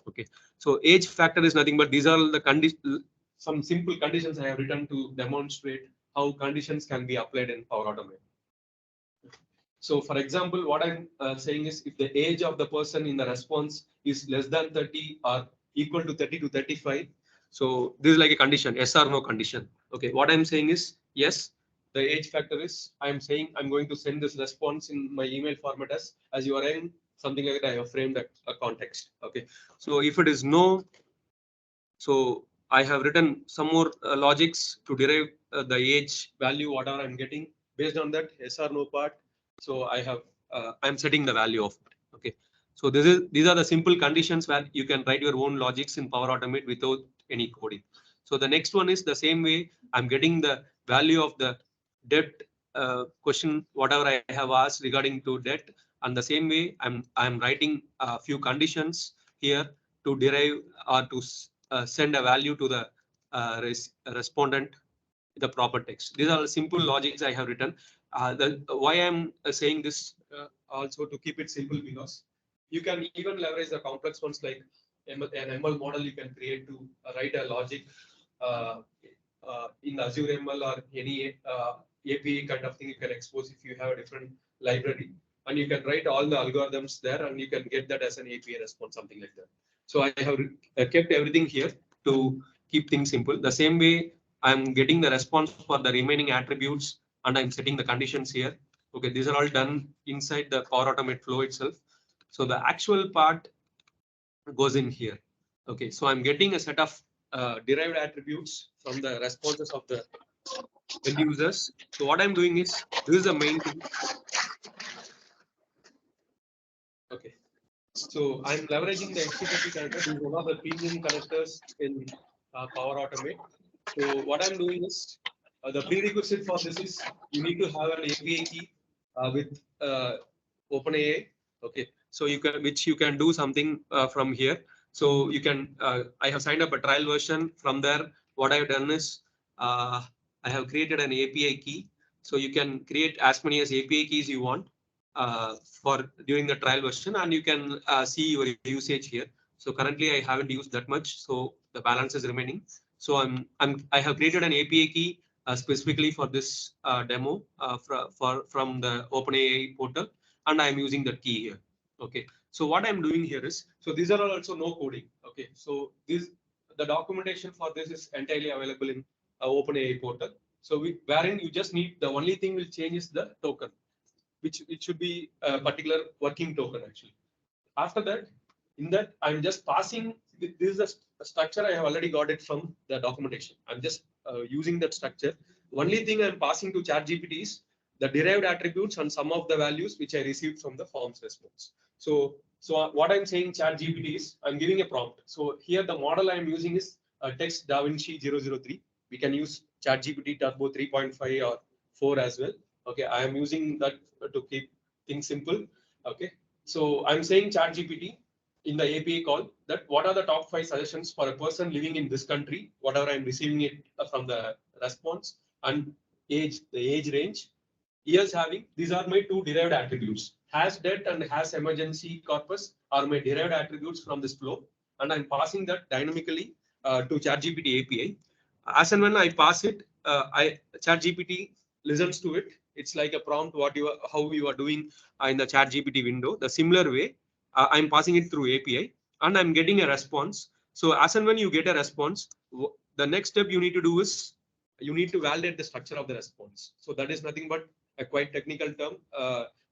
Okay, so age factor is nothing but these are the some simple conditions I have written to demonstrate how conditions can be applied in Power Automate. So for example, what I'm saying is if the age of the person in the response is less than 30 or equal to 30 to 35, so this is like a condition, yes or no condition. Okay, what I'm saying is yes, the age factor is, I'm saying I'm going to send this response in my email format as you are in something like that. I have framed a context. Okay, so if it is no, so I have written some more logics to derive the age value, whatever I'm getting based on that yes or no part. So I have I'm setting the value of it. Okay. So these are the simple conditions where you can write your own logics in Power Automate without any coding. So the next one is the same way I'm getting the value of the debt question, whatever I have asked regarding to debt. And the same way I'm writing a few conditions here to derive or to send a value to the respondent the proper text. These are simple logics I have written. Why I'm saying this also to keep it simple, because you can even leverage the complex ones like an ML model you can create to write a logic uh, in Azure ML or any API kind of thing you can expose if you have a different library, and you can write all the algorithms there and you can get that as an API response, something like that. So I have kept everything here to keep things simple. The same way I'm getting the response for the remaining attributes and I'm setting the conditions here. Okay, these are all done inside the Power Automate flow itself. So the actual part goes in here. Okay, so I'm getting a set of derived attributes from the responses of the end users. So what I'm doing is, this is the main thing. Okay, so I'm leveraging the HTTP connector. This is one of the premium connectors in Power Automate. So what I'm doing is, the prerequisite for this is you need to have an API key with OpenAI. Okay, so you can, which you can do something from here. So you can, I have signed up a trial version. From there, what I've done is I have created an API key. So you can create as many as API keys you want for during the trial version, and you can see your usage here. So currently I haven't used that much, so the balance is remaining. So I have created an API key specifically for this demo from the OpenAI portal, and I'm using that key here. Okay. So what I'm doing here is, so these are also no coding. Okay. So the documentation for this is entirely available in OpenAI portal. So wherein you just need, the only thing will change is the token, which it should be a particular working token actually. After that, in that I'm just passing, this is a structure I have already got it from the documentation. I'm just using that structure. Only thing I'm passing to ChatGPT is the derived attributes and some of the values which I received from the forms response. So what I'm saying ChatGPT is, I'm giving a prompt. So here the model I'm using is text DaVinci 003. We can use ChatGPT Turbo 3.5 or 4 as well. Okay, I am using that to keep things simple. Okay, so I'm saying ChatGPT in the API call that what are the top 5 suggestions for a person living in this country, whatever I'm receiving it from the response, and age, the age range, years having, these are my 2 derived attributes. Has debt and has emergency corpus are my derived attributes from this flow, and I'm passing that dynamically to ChatGPT API. As and when I pass it, ChatGPT listens to it. It's like a prompt how you are doing in the ChatGPT window. The similar way, I'm passing it through API and I'm getting a response. So as and when you get a response, the next step you need to do is you need to validate the structure of the response. So that is nothing but a quite technical term.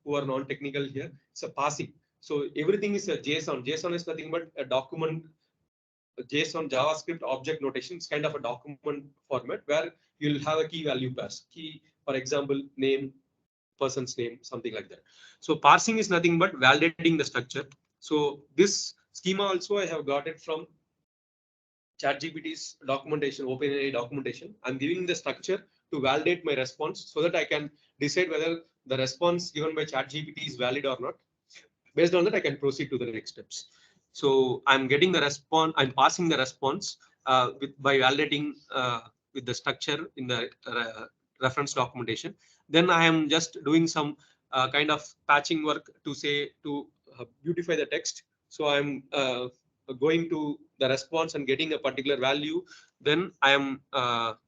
Who are non-technical here, it's a passing. So everything is a JSON. JSON is nothing but a document. JSON JavaScript object notation. It's kind of a document format where you'll have a key value pass. Key, for example, name, person's name, something like that. So parsing is nothing but validating the structure. So this schema also I have got it from ChatGPT's documentation, OpenAI documentation. I'm giving the structure to validate my response so that I can decide whether the response given by ChatGPT is valid or not. Based on that, I can proceed to the next steps. So I'm getting the response, I'm passing the response by validating with the structure in the reference documentation. Then I am just doing some kind of patching work to say to beautify the text. So I'm going to the response and getting a particular value. Then I am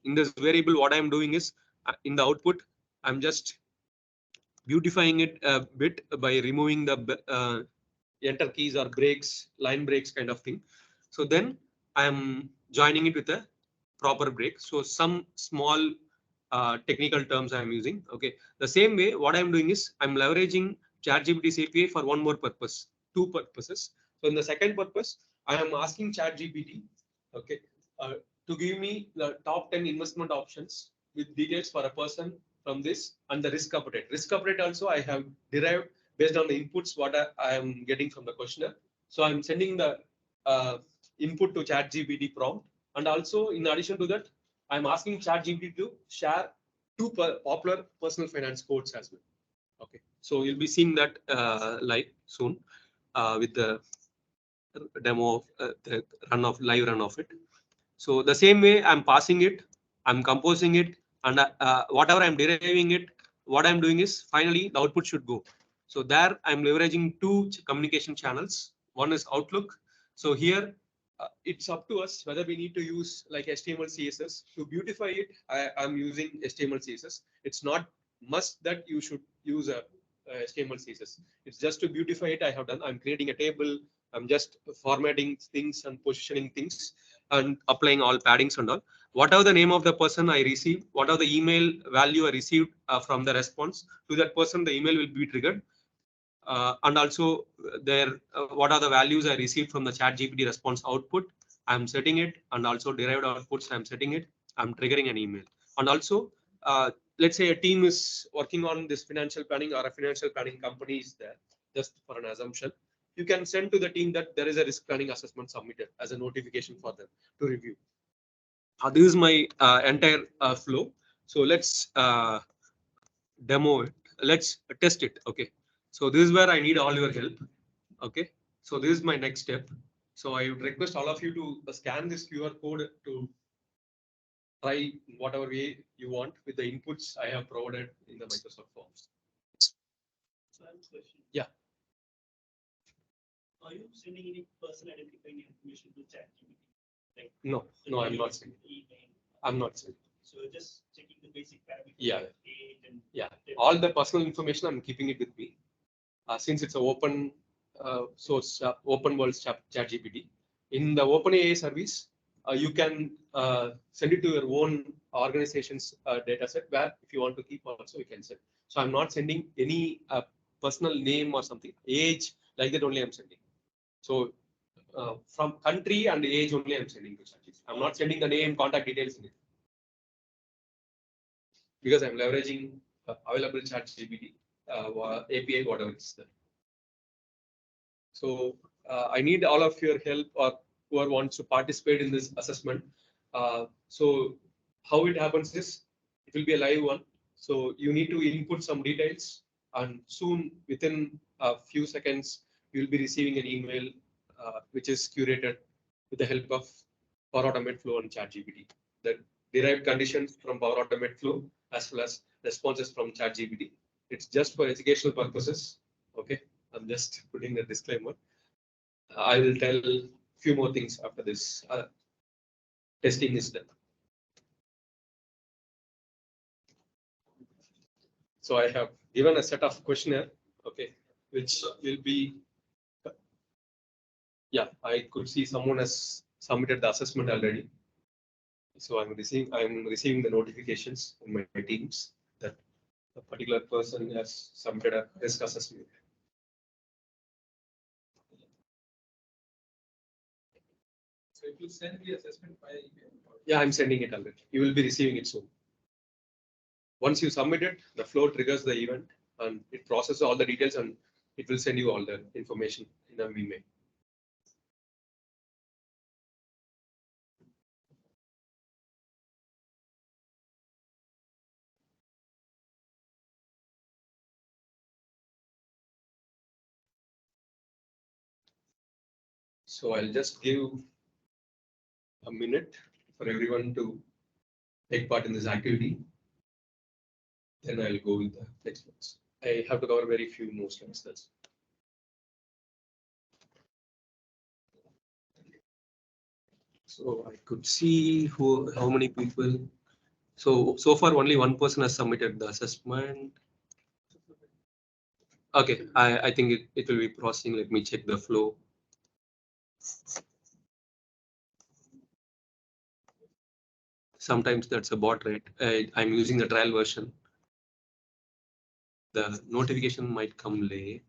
in this variable, what I'm doing is in the output, I'm just beautifying it a bit by removing the enter keys or breaks, line breaks kind of thing. So then I'm joining it with a proper break. So some small technical terms I'm using. Okay. The same way, what I'm doing is I'm leveraging ChatGPT's API for one more purpose, 2 purposes. So in the second purpose, I am asking ChatGPT, okay, to give me the top 10 investment options with details for a person from this and the risk appetite. Risk appetite also I have derived based on the inputs what I am getting from the questionnaire. So I'm sending the input to ChatGPT prompt, and also in addition to that, I'm asking ChatGPT to share two popular personal finance quotes as well. Okay, so you'll be seeing that live soon with the demo of the live run of it. So the same way I'm passing it, I'm composing it, and whatever I'm deriving it, what I'm doing is finally the output should go. So there I'm leveraging two communication channels. One is Outlook. So here it's up to us whether we need to use like HTML, CSS to beautify it. I'm using HTML, CSS. It's not must that you should use a HTML, CSS. It's just to beautify it. I have done. I'm creating a table. I'm just formatting things and positioning things and applying all paddings and all. Whatever the name of the person I received, whatever the email value I received from the response to that person, the email will be triggered. And also what are the values I received from the ChatGPT response output. I'm setting it, and also derived outputs. I'm setting it. I'm triggering an email. And also, let's say a team is working on this financial planning, or a financial planning company is there, just for an assumption. You can send to the team that there is a risk planning assessment submitted as a notification for them to review. This is my entire flow. So let's demo it. Let's test it. Okay. So this is where I need all your help. Okay. So this is my next step. So I would request all of you to scan this QR code to try whatever way you want with the inputs I have provided in the Microsoft Forms. So I have a question. Yeah. Are you sending any personal identifying information to ChatGPT? Like No, I'm not sending. Email. I'm not sending. So just checking the basic parameters. Yeah. Like age and All the personal information I'm keeping it with me. Since it's an open source, open world ChatGPT. In the OpenAI service, you can send it to your own organization's data set, where if you want to keep also you can send. So I'm not sending any personal name or something, age, like that only I'm sending. So from country and age only I'm sending to ChatGPT. I'm not sending the name, contact details in it, because I'm leveraging available ChatGPT API, whatever it's there. So I need all of your help, or whoever wants to participate in this assessment. So how it happens is, it will be a live one. So you need to input some details, and soon within a few seconds, you'll be receiving an email which is curated with the help of Power Automate Flow and ChatGPT. The derived conditions from Power Automate Flow as well as responses from ChatGPT. It's just for educational purposes. Okay. I'm just putting a disclaimer. I will tell a few more things after this testing is done. So I have given a set of questionnaire, okay, which will be, yeah, I could see someone has submitted the assessment already. So I'm receiving the notifications in my teams that a particular person has submitted a risk assessment. So it will send the assessment by email? Yeah, I'm sending it already. You will be receiving it soon. Once you submit it, the flow triggers the event, and it processes all the details, and it will send you all the information in an email. So I'll just give a minute for everyone to take part in this activity. Then I'll go with the next ones. I have to cover very few more slides. That's so I could see how many people. So far only one person has submitted the assessment. Okay, I think it will be processing. Let me check the flow. Sometimes that's a bot, right? I'm using the trial version. The notification might come late.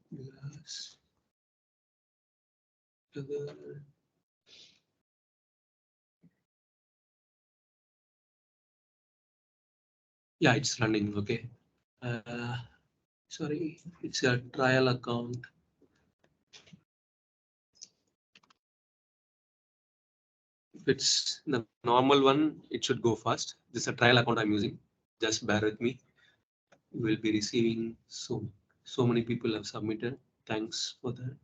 Yes. Yeah, it's running. Okay. Sorry, it's a trial account. If it's the normal one, it should go fast. This is a trial account I'm using. Just bear with me. You will be receiving so many people have submitted. Thanks for that.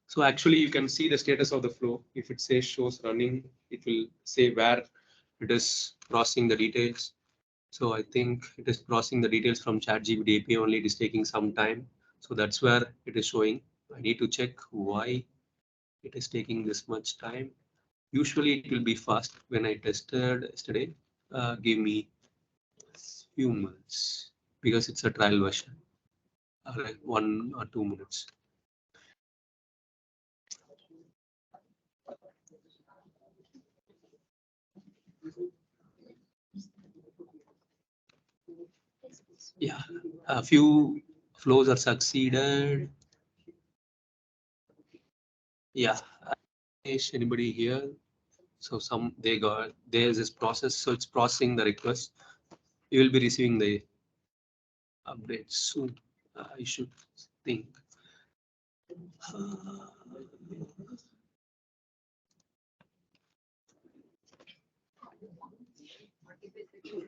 So actually you can see the status of the flow. If it says shows running, it will say where it is processing the details. So I think it is processing the details from ChatGPT API only. It is taking some time. So that's where it is showing. I need to check why it is taking this much time. Usually it will be fast. When I tested yesterday, give me few minutes because it's a trial version, like 1 or 2 minutes. Yeah, a few flows are succeeded. Yeah, is anybody here? So there's this process. So it's processing the request. You will be receiving the update soon. I should think.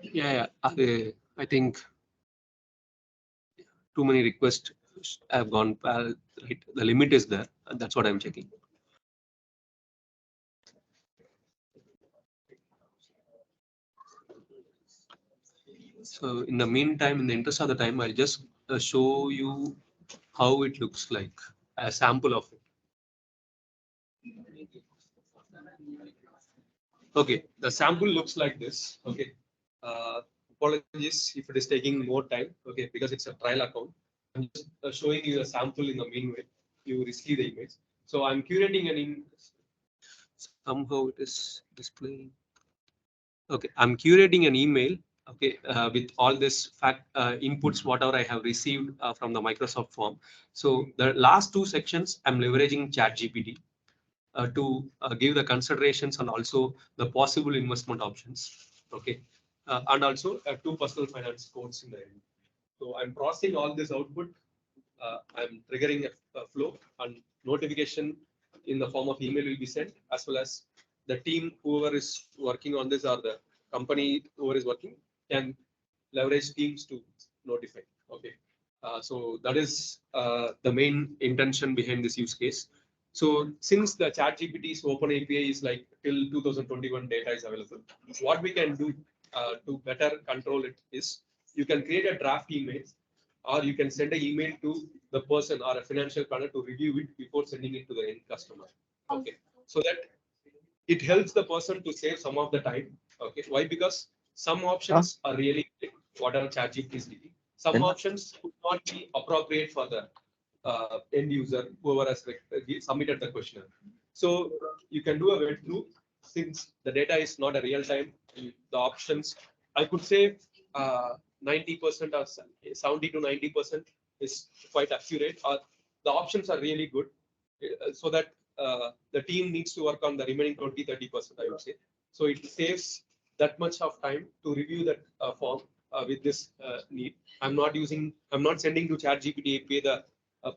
Yeah. I think too many requests have gone. Right, the limit is there, and that's what I'm checking. So in the meantime, in the interest of the time, I'll just show you how it looks like, a sample of it. Okay, the sample looks like this. Okay, apologies if it is taking more time. Okay, because it's a trial account. I'm just showing you a sample in the meanwhile. You receive the image. So I'm curating an image. Somehow it is displaying. Okay, I'm curating an email. Okay, with all this fact inputs, whatever I have received from the Microsoft form. So the last two sections, I'm leveraging ChatGPT to give the considerations and also the possible investment options. Okay, and also two personal finance codes in the end. So I'm processing all this output. I'm triggering a flow and notification in the form of email will be sent, as well as the team, whoever is working on this or the company, whoever is working, can leverage teams to notify. Okay. So that is the main intention behind this use case. So since the ChatGPT's open API is like till 2021 data is available, what we can do to better control it is you can create a draft email, or you can send an email to the person or a financial planner to review it before sending it to the end customer. Okay, so that it helps the person to save some of the time. Okay, why? Because some options are really whatever ChatGPT is giving. Some options could not be appropriate for the end user, whoever has submitted the questionnaire. So you can do a wait through since the data is not a real time. The options, I could say 90% or 70 to 90% is quite accurate. Or the options are really good, so that the team needs to work on the remaining 20-30%, I would say. So it saves that much of time to review that form with this need. I'm not sending to ChatGPT API the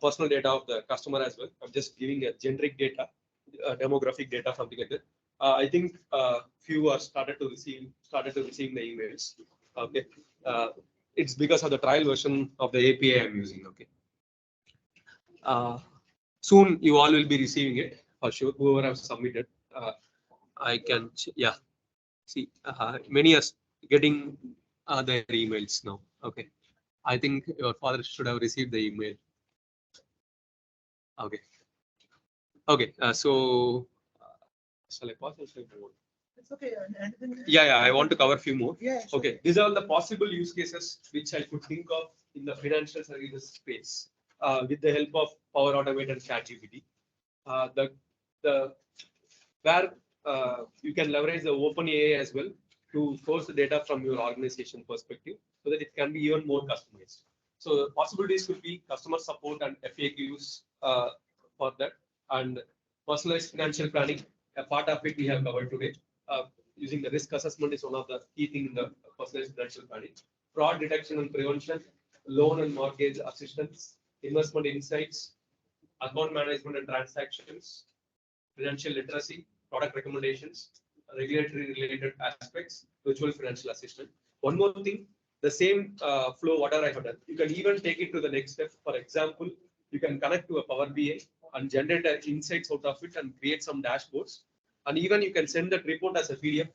personal data of the customer as well. I'm just giving a generic data, demographic data, something like that. I think few are started to receive the emails. Okay, it's because of the trial version of the API I'm using. Okay. Soon you all will be receiving it for sure. Whoever have submitted, I can see many are getting their emails now. Okay, I think your father should have received the email. Okay, okay. Shall I pause or shall I move on? It's okay. Yeah, I want to cover a few more. Yeah, sure. Okay, these are the possible use cases which I could think of in the financial services space with the help of Power Automate and ChatGPT. The where you can leverage the open AI as well to source the data from your organization perspective so that it can be even more customized. So possibilities could be customer support and FAQs for that, and personalized financial planning. A part of it we have covered today. using the risk assessment is one of the key things in the personalized financial planning. Fraud detection and prevention, loan and mortgage assistance, investment insights, account management and transactions, financial literacy, product recommendations, regulatory related aspects, virtual financial assistant. One more thing, the same flow, whatever I have done, you can even take it to the next step. For example, you can connect to a Power BI and generate insights out of it and create some dashboards. And even you can send that report as a PDF,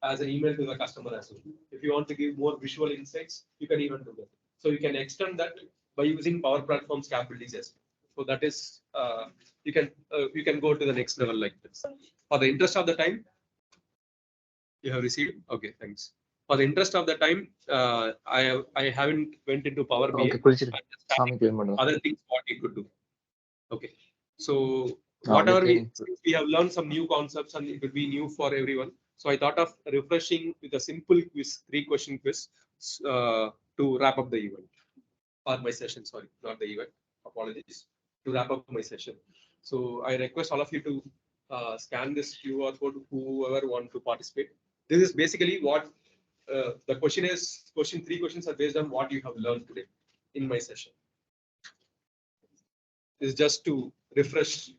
as an email to the customer as well. If you want to give more visual insights, you can even do that. So you can extend that by using Power Platform's capabilities as well. So that is, you can go to the next level like this. For the interest of the time, you have received. Okay, thanks. For the interest of the time, I haven't went into Power BI. Okay, Other things what you could do. Okay, so Ah, whatever okay. we have learned some new concepts and it will be new for everyone. So I thought of refreshing with a simple quiz, 3-question quiz to wrap up the event or my session. Sorry, not the event. Apologies. To wrap up my session. So I request all of you to scan this QR code, whoever want to participate. This is basically what the question is. 3 questions are based on what you have learned today in my session. This is just to refresh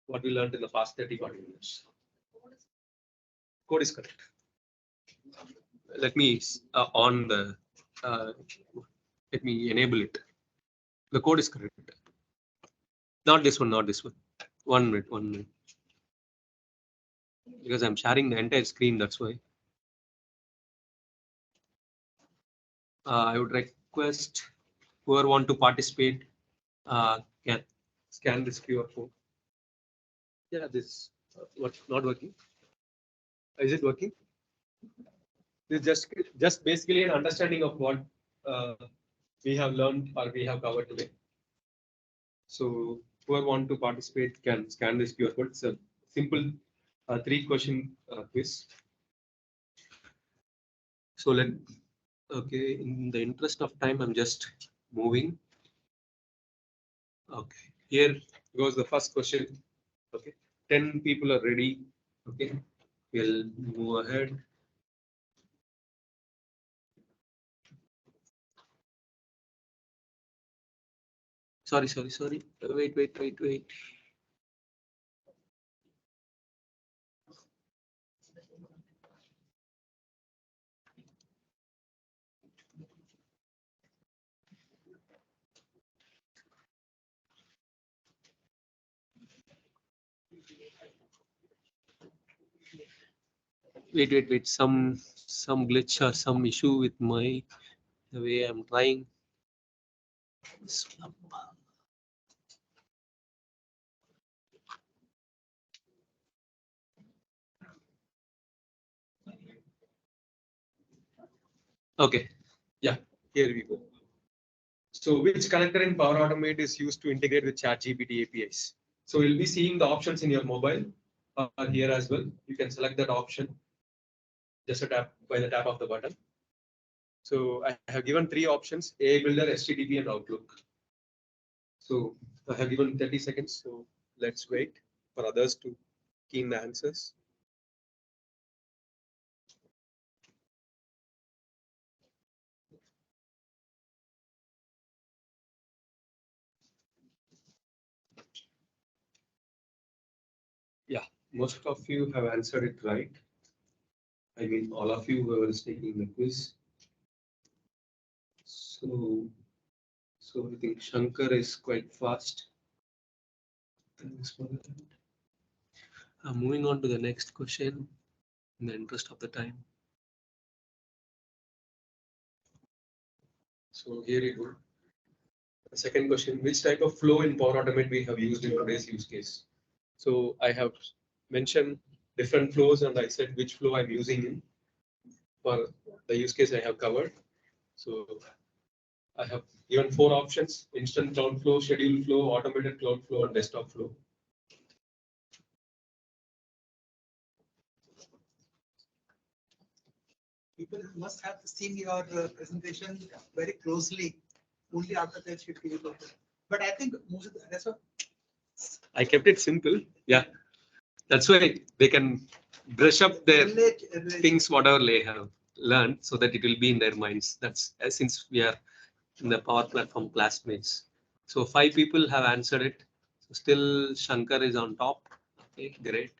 what we learned in the past 30-40 minutes. Code is correct. Let me on the let me enable it. The code is correct. Not this one, not this one. 1 minute, 1 minute. Because I'm sharing the entire screen, that's why. I would request whoever want to participate can scan this QR code. Yeah, this not working. Is it working? It's just basically an understanding of what we have learned or we have covered today. So whoever want to participate can scan this QR code. It's a simple 3-question quiz. So okay, in the interest of time, I'm just moving. Okay, here goes the first question. Okay, 10 people are ready. Okay, we'll move ahead. Sorry. Wait. Wait. Some glitch or some issue with the way I'm trying. Okay, yeah, here we go. So which connector in Power Automate is used to integrate with ChatGPT APIs? So you'll be seeing the options in your mobile here as well. You can select that option just by the tap of the button. So I have given 3 options: AI Builder, HTTP, and Outlook. So I have given 30 seconds. So let's wait for others to key in the answers. Yeah, most of you have answered it right. I mean, all of you who are taking the quiz. So I think Shankar is quite fast. Thanks for that. Moving on to the next question in the interest of the time. So here you go. The second question: which type of flow in Power Automate we have used in today's use case? So I have mentioned different flows and I said which flow I'm using in for the use case I have covered. So I have given 4 options: instant cloud flow, scheduled flow, automated cloud flow, and desktop flow. People must have seen your presentation very closely. Only after that should be able to. But I think most of that's what I kept it simple. Yeah, that's why they can brush up their things, whatever they have learned, so that it will be in their minds. That's since we are in the Power Platform classmates. So 5 people have answered it. So still Shankar is on top. Okay, great.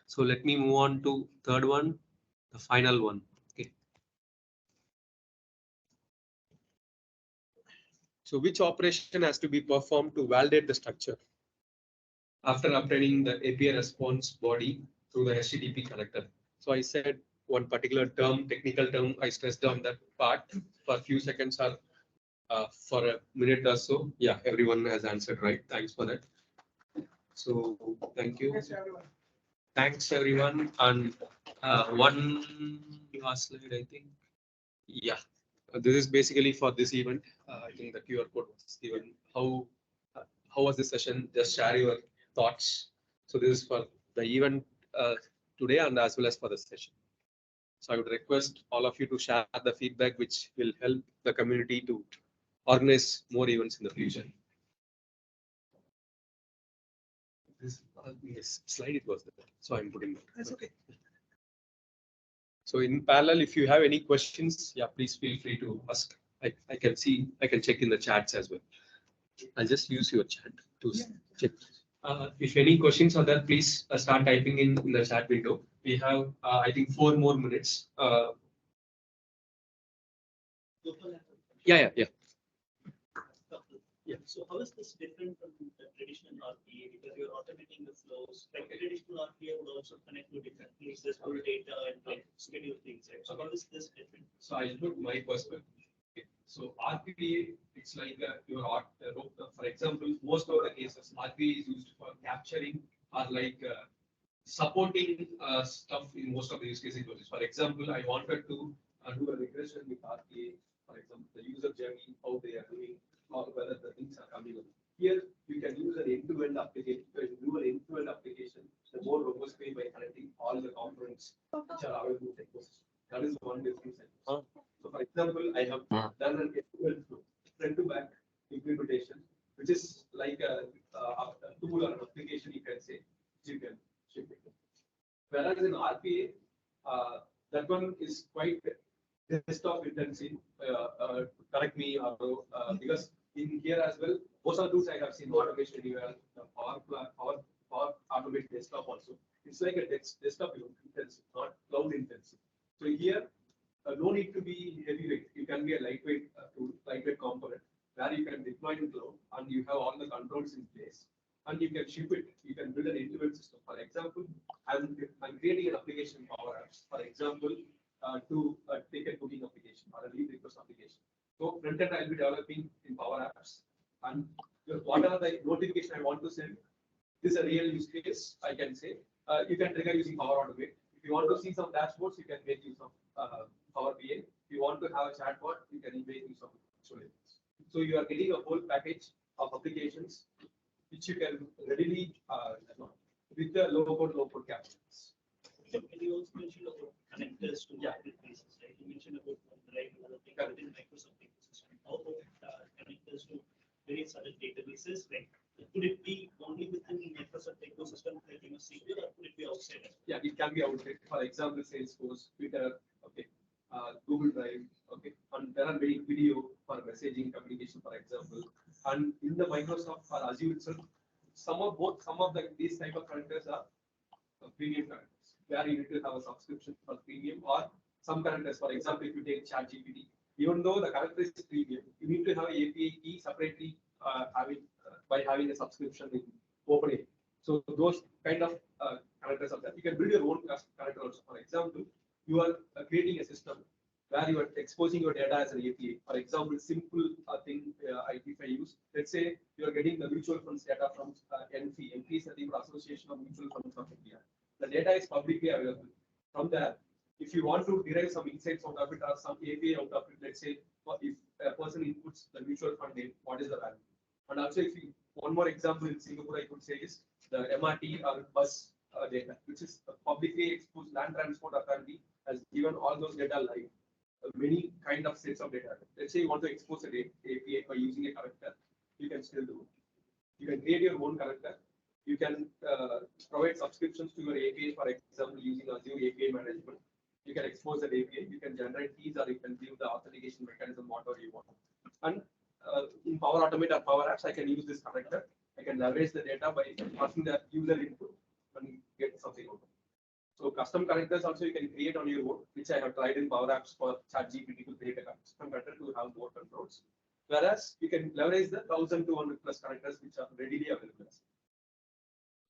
So let me move on to third one, the final one. Okay. So which operation has to be performed to validate the structure after obtaining the API response body through the HTTP connector? So I said one particular term, technical term, I stressed on that part for a few seconds or for a minute or so. Yeah, everyone has answered right. Thanks for that. So thank you. Thanks everyone. And one last slide, I think. Yeah, this is basically for this event. I think the QR code was given. How was the session? Just share your thoughts. So this is for the event today and as well as for the session. So I would request all of you to share the feedback, which will help the community to organize more events in the future. This yes, slide it was there. So I'm putting that. That's okay. So in parallel, if you have any questions, yeah, please feel free to ask. I can see, I can check in the chats as well. I'll just use your chat to check. If any questions are there, please start typing in the chat window. We have, I think, 4 more minutes. Yeah. Yeah. So how is this different from the traditional RPA? Because you're automating the flows. Like traditional RPA would also connect to different places, pull data and like schedule things. Right? So how is this different? So I'll put my perspective. Okay. So RPA, it's like your art. For example, most of the cases, RPA is used for capturing or like supporting stuff in most of the use cases. For example, I wanted to do a regression with RPA. For example, the user journey, how they are doing, or whether the things are coming up. Here, you can use an end-to-end application. You can do an end-to-end application the more robust way by connecting all the components which are available in the ecosystem. That is one difference. So, for example, I have done an end-to-end flow, front-to-back implementation, which is like a tool or an application, you can say, which you can ship it. Whereas in RPA, that one is quite desktop intensive. Correct me, because in here as well, most of the tools I have seen automation anywhere, Power Automate desktop also. It's like a desktop intensive, not cloud intensive. So here, no need to be heavyweight. You can be a lightweight tool, lightweight component, where you can deploy in cloud and you have all the controls in place. And you can ship it. You can build an end-to-end system. For example, I'm creating an application in Power Apps. For example, to take a booking application or a lead request application. So front end I'll be developing in Power Apps, and what are the notification I want to send? This is a real use case. I can say you can trigger using Power Automate. If you want to see some dashboards, you can make use of Power BI. If you want to have a chatbot, you can make use of it. So you are getting a whole package of applications which you can readily with the low-code captions. You also mentioned about connectors to different places, right? You mentioned about OneDrive and other things within Microsoft ecosystem. How about connectors to various other databases? Like, could it be only within the Microsoft ecosystem, like in a single, or could it be outside? Yeah, it can be outside. For example, Salesforce, Twitter, okay, Google Drive, okay, and there are video for messaging communication, for example. And in the Microsoft or Azure itself, some of these type of connectors are premium connectors, where you need to have a subscription for premium, or some connectors. For example, if you take ChatGPT, even though the connector is premium, you need to have an API key separately by having a subscription in OpenAI. So those kind of connectors are there. You can build your own connector also. For example, you are creating a system where you are exposing your data as an API. For example, simple thing if I use, let's say you are getting the mutual funds data from NFI. NFI is the Association of Mutual Funds of India. The data is publicly available. From there, if you want to derive some insights out of it or some API out of it, let's say if a person inputs the mutual fund name, what is the value? And also, if you, one more example in Singapore, I could say is the MRT or bus data, which is publicly exposed. Land Transport Authority has given all those data live. Many kind of sets of data. Let's say you want to expose an API by using a character, you can still do it. You can create your own character You can provide subscriptions to your API, for example, using Azure API management. You can expose that API, you can generate keys, or you can give the authentication mechanism, whatever you want. And in Power Automate or Power Apps, I can use this connector. I can leverage the data by passing the user input and get something out. So custom connectors also you can create on your own, which I have tried in Power Apps for ChatGPT to create a custom connector to have more controls. Whereas you can leverage the 1,200 plus connectors which are readily available.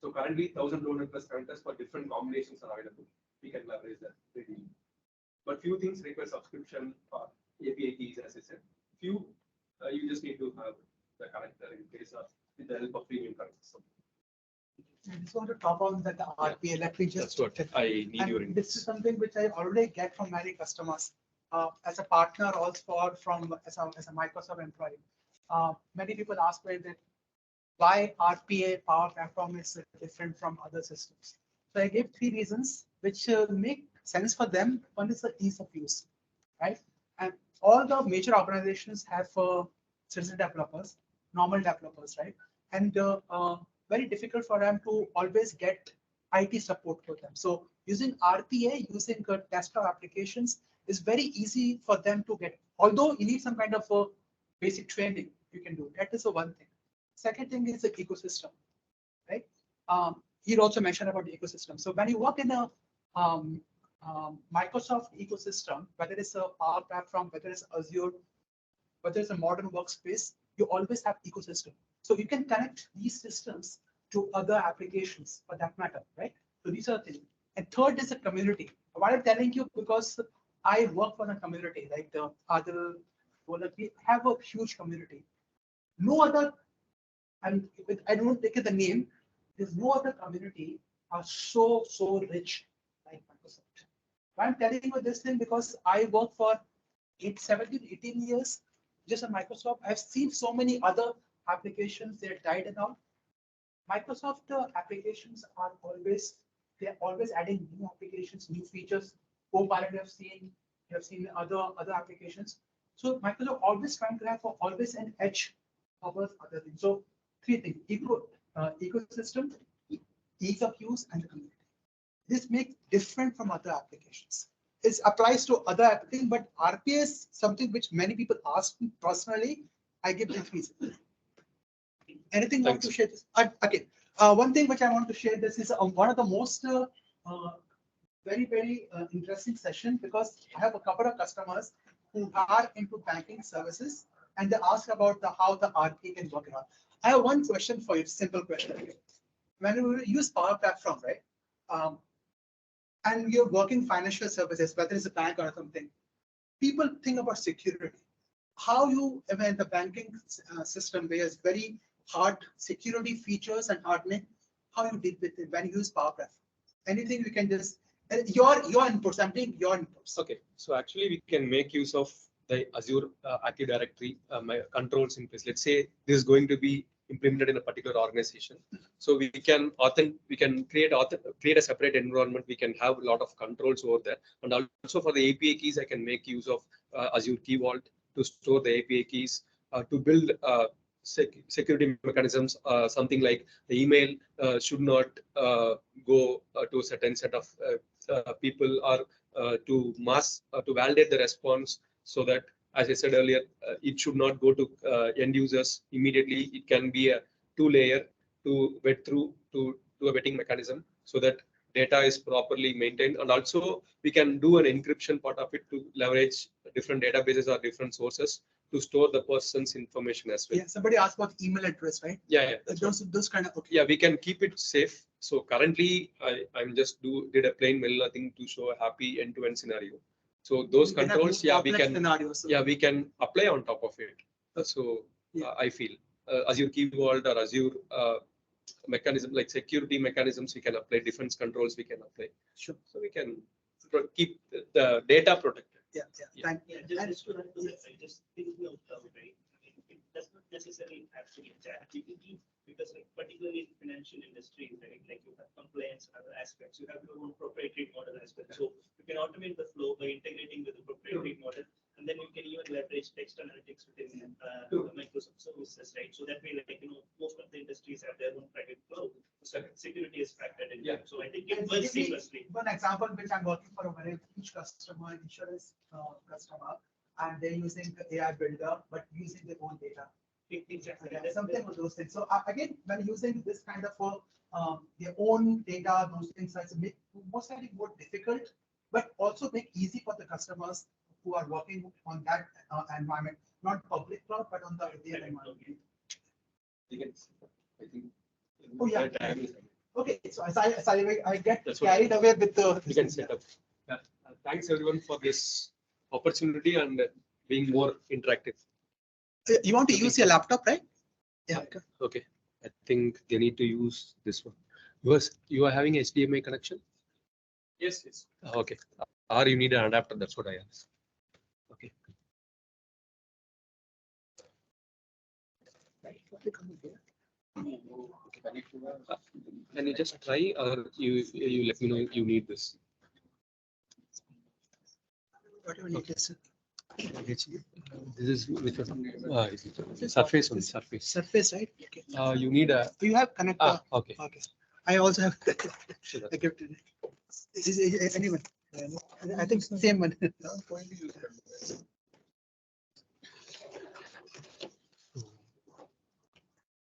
So currently 1,200 plus connectors for different combinations are available. We can leverage that readily. But few things require subscription for API keys, as I said. Few you just need to have the connector in case of with the help of premium connectors. I just want to top on that RPA. Let me just. That's what I need your and this is something which I already get from many customers as a partner, also from as a Microsoft employee. Many people ask me that why RPA Power Platform is different from other systems. So I gave 3 reasons which make sense for them. One is the ease of use, right? And all the major organizations have citizen developers, normal developers, right? And very difficult for them to always get IT support for them. So using RPA, using desktop applications is very easy for them to get. Although you need some kind of basic training, you can do. That is the one thing. Second thing is the ecosystem, right? He also mentioned about the ecosystem. So when you work in a Microsoft ecosystem, whether it's a Power Platform, whether it's Azure, whether it's a modern workspace, you always have ecosystem. So you can connect these systems to other applications for that matter, right? So these are the things. And third is a community. Why I'm telling you, because I work for a community like the other, we have a huge community. No other, and I don't take the name, there's no other community are so rich like Microsoft. Why I'm telling you this thing, because I work for 17, 18 years just at Microsoft. I've seen so many other applications, they're died out. Microsoft applications are always, they're always adding new applications, new features. Copilot you have seen other applications. So Microsoft always trying to have always an edge over other things. So 3 things: ecosystem, ease of use, and the community. This makes different from other applications. It applies to other applications, but RPA is something which many people ask me personally. I give them reason. Anything want to share this? Okay. One thing which I want to share this is one of the most very interesting session, because I have a couple of customers who are into banking services and they ask about how the RPA can work around. I have one question for you, simple question. When you use Power Platform, right? And you're working financial services, whether it's a bank or something, people think about security. How you, when the banking system, there's very hard security features and hardening, how you deal with it when you use Power Platform? Anything you can just, your inputs, I'm taking your inputs. Okay, so actually we can make use of the Azure Active Directory controls in place. Let's say this is going to be implemented in a particular organization. So we can create a separate environment. We can have a lot of controls over there. And also for the API keys, I can make use of Azure Key Vault to store the API keys, to build security mechanisms. Something like the email should not go to a certain set of people, or to validate the response, so that, as I said earlier, it should not go to end users immediately. It can be a 2-layer to vet through to a vetting mechanism, so that data is properly maintained. And also we can do an encryption part of it to leverage different databases or different sources to store the person's information as well. Yeah, somebody asked about email address, right? Yeah. Those kind of, okay. Yeah, we can keep it safe. So currently I'm just did a plain vanilla thing to show a happy end-to-end scenario. So those controls, yeah, we can scenarios, so. Yeah, we can apply on top of it. So yeah. I feel Azure Key Vault or Azure mechanism, like security mechanisms, we can apply defense controls. We can apply. Sure. So we can keep the data protected. Yeah. Thank you. Just to add to that, I just thinking out loud, right? It does not necessarily have to be ChatGPT, because like particularly in financial industry, right? Like you have compliance and other aspects, you have your own proprietary model as well. So you can automate the flow by integrating with the proprietary model, and then you can even leverage text analytics within the Microsoft services, right? So that way, like most of the industries have their own private cloud. connectivity is factored in. Yeah. So I think Can it you works give me seamlessly. one example which I'm working for a very huge customer, insurance customer, and they're using the AI builder, but using their own data. Exactly. Yeah, something with those things. So again, when using this kind of their own data, those insights make most likely more difficult, but also make easy for the customers who are working on that environment, not public cloud, but on the their environment. You can, I think. Oh, yeah. that time is- Okay, so I get That's what- carried away with the. You can set up. Thanks everyone for this opportunity and being more interactive. You want to use your laptop, right? Yeah. Okay, I think they need to use this one. Because you are having HDMI connection? Yes, yes. Okay, or you need an adapter, that's what I asked. Okay. Can you just try or you let me know you need this? Whatever you need is This is with a surface on surface. surface, right? Okay. You need a, You have connector. okay. Okay. I also have. Sure, I kept it. Is anyone? I think same one.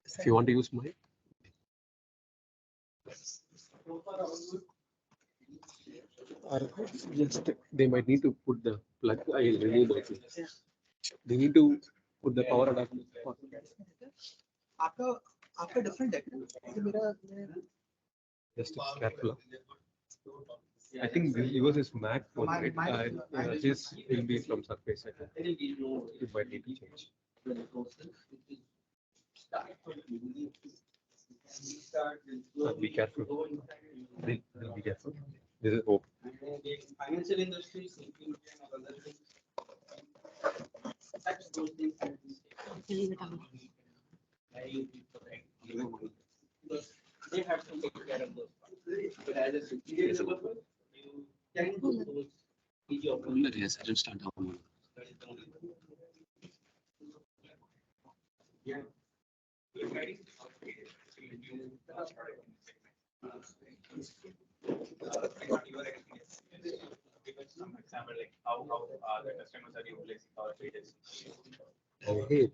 If you want to use mine. Or just they might need to put the plug. I'll remove my plug. Yeah. They need to put the power adapter. आपका आपका different है क्या? मेरा Just careful. I think yours is Mac one, right? His will be from Surface. I think. You might need to change. Be careful. Be careful. This is hope. Financial industry, those things. Because they have to take care of those. But as a security developer, you can do those easy operations. Yes, I just start down. That is the only thing. Some example like how the customers are utilizing our pages.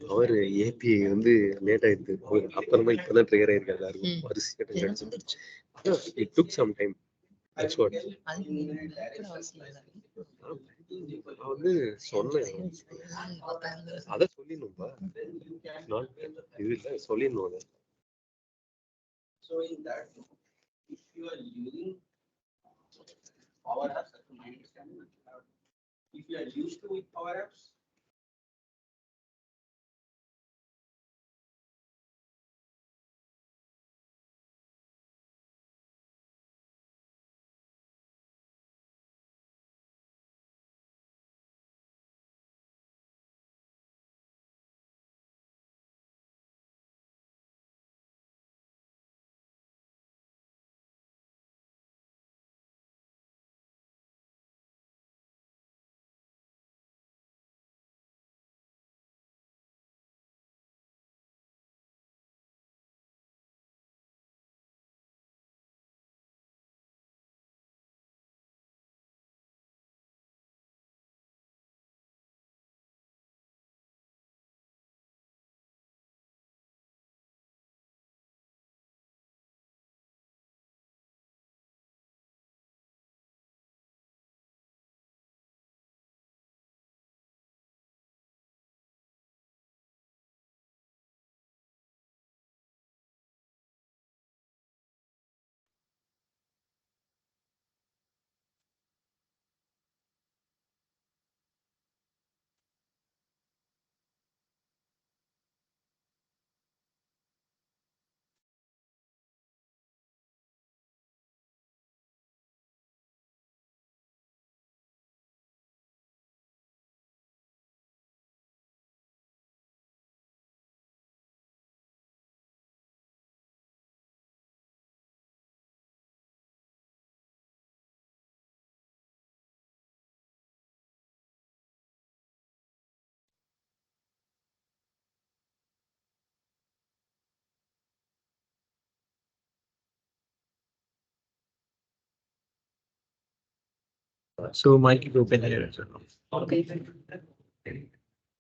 Power API வந்து late ஆயிடுது அப்புறமா இப்பதான் trigger ஆயிருக்காது எல்லாருக்கும் வரிசை it took some time that's what நான் வந்து சொன்னேன் அத சொல்லிடணும்பா நான் இது இல்ல சொல்லிடணும் அதை So in that, if you are using Power Apps, that's my understanding. If you are used to with Power Apps, So mic is open here. Okay.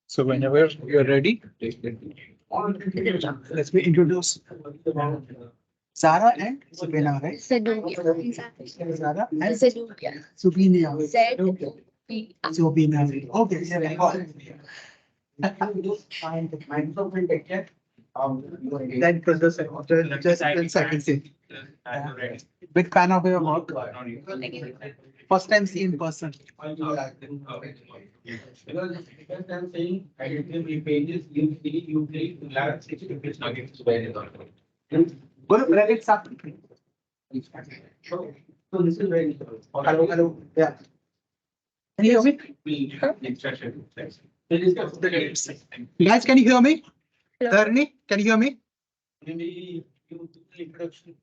So whenever you're ready, let me introduce Zara and Subina, right? Zenobia. Zara and Zenobia. Subina. Z-B. Subina. Okay, yeah, got it. Then process just 10 seconds. Big fan of your work. First time see in person. Because I'm saying, I didn't read pages, you click, large, it's not going to very long. Go to credits up. So this is very. Hello, hello. Yeah. Can you hear me? Instruction. So discuss the dates. Guys, can you hear me? Hello. Dharani, can you hear me? Maybe you do the introduction,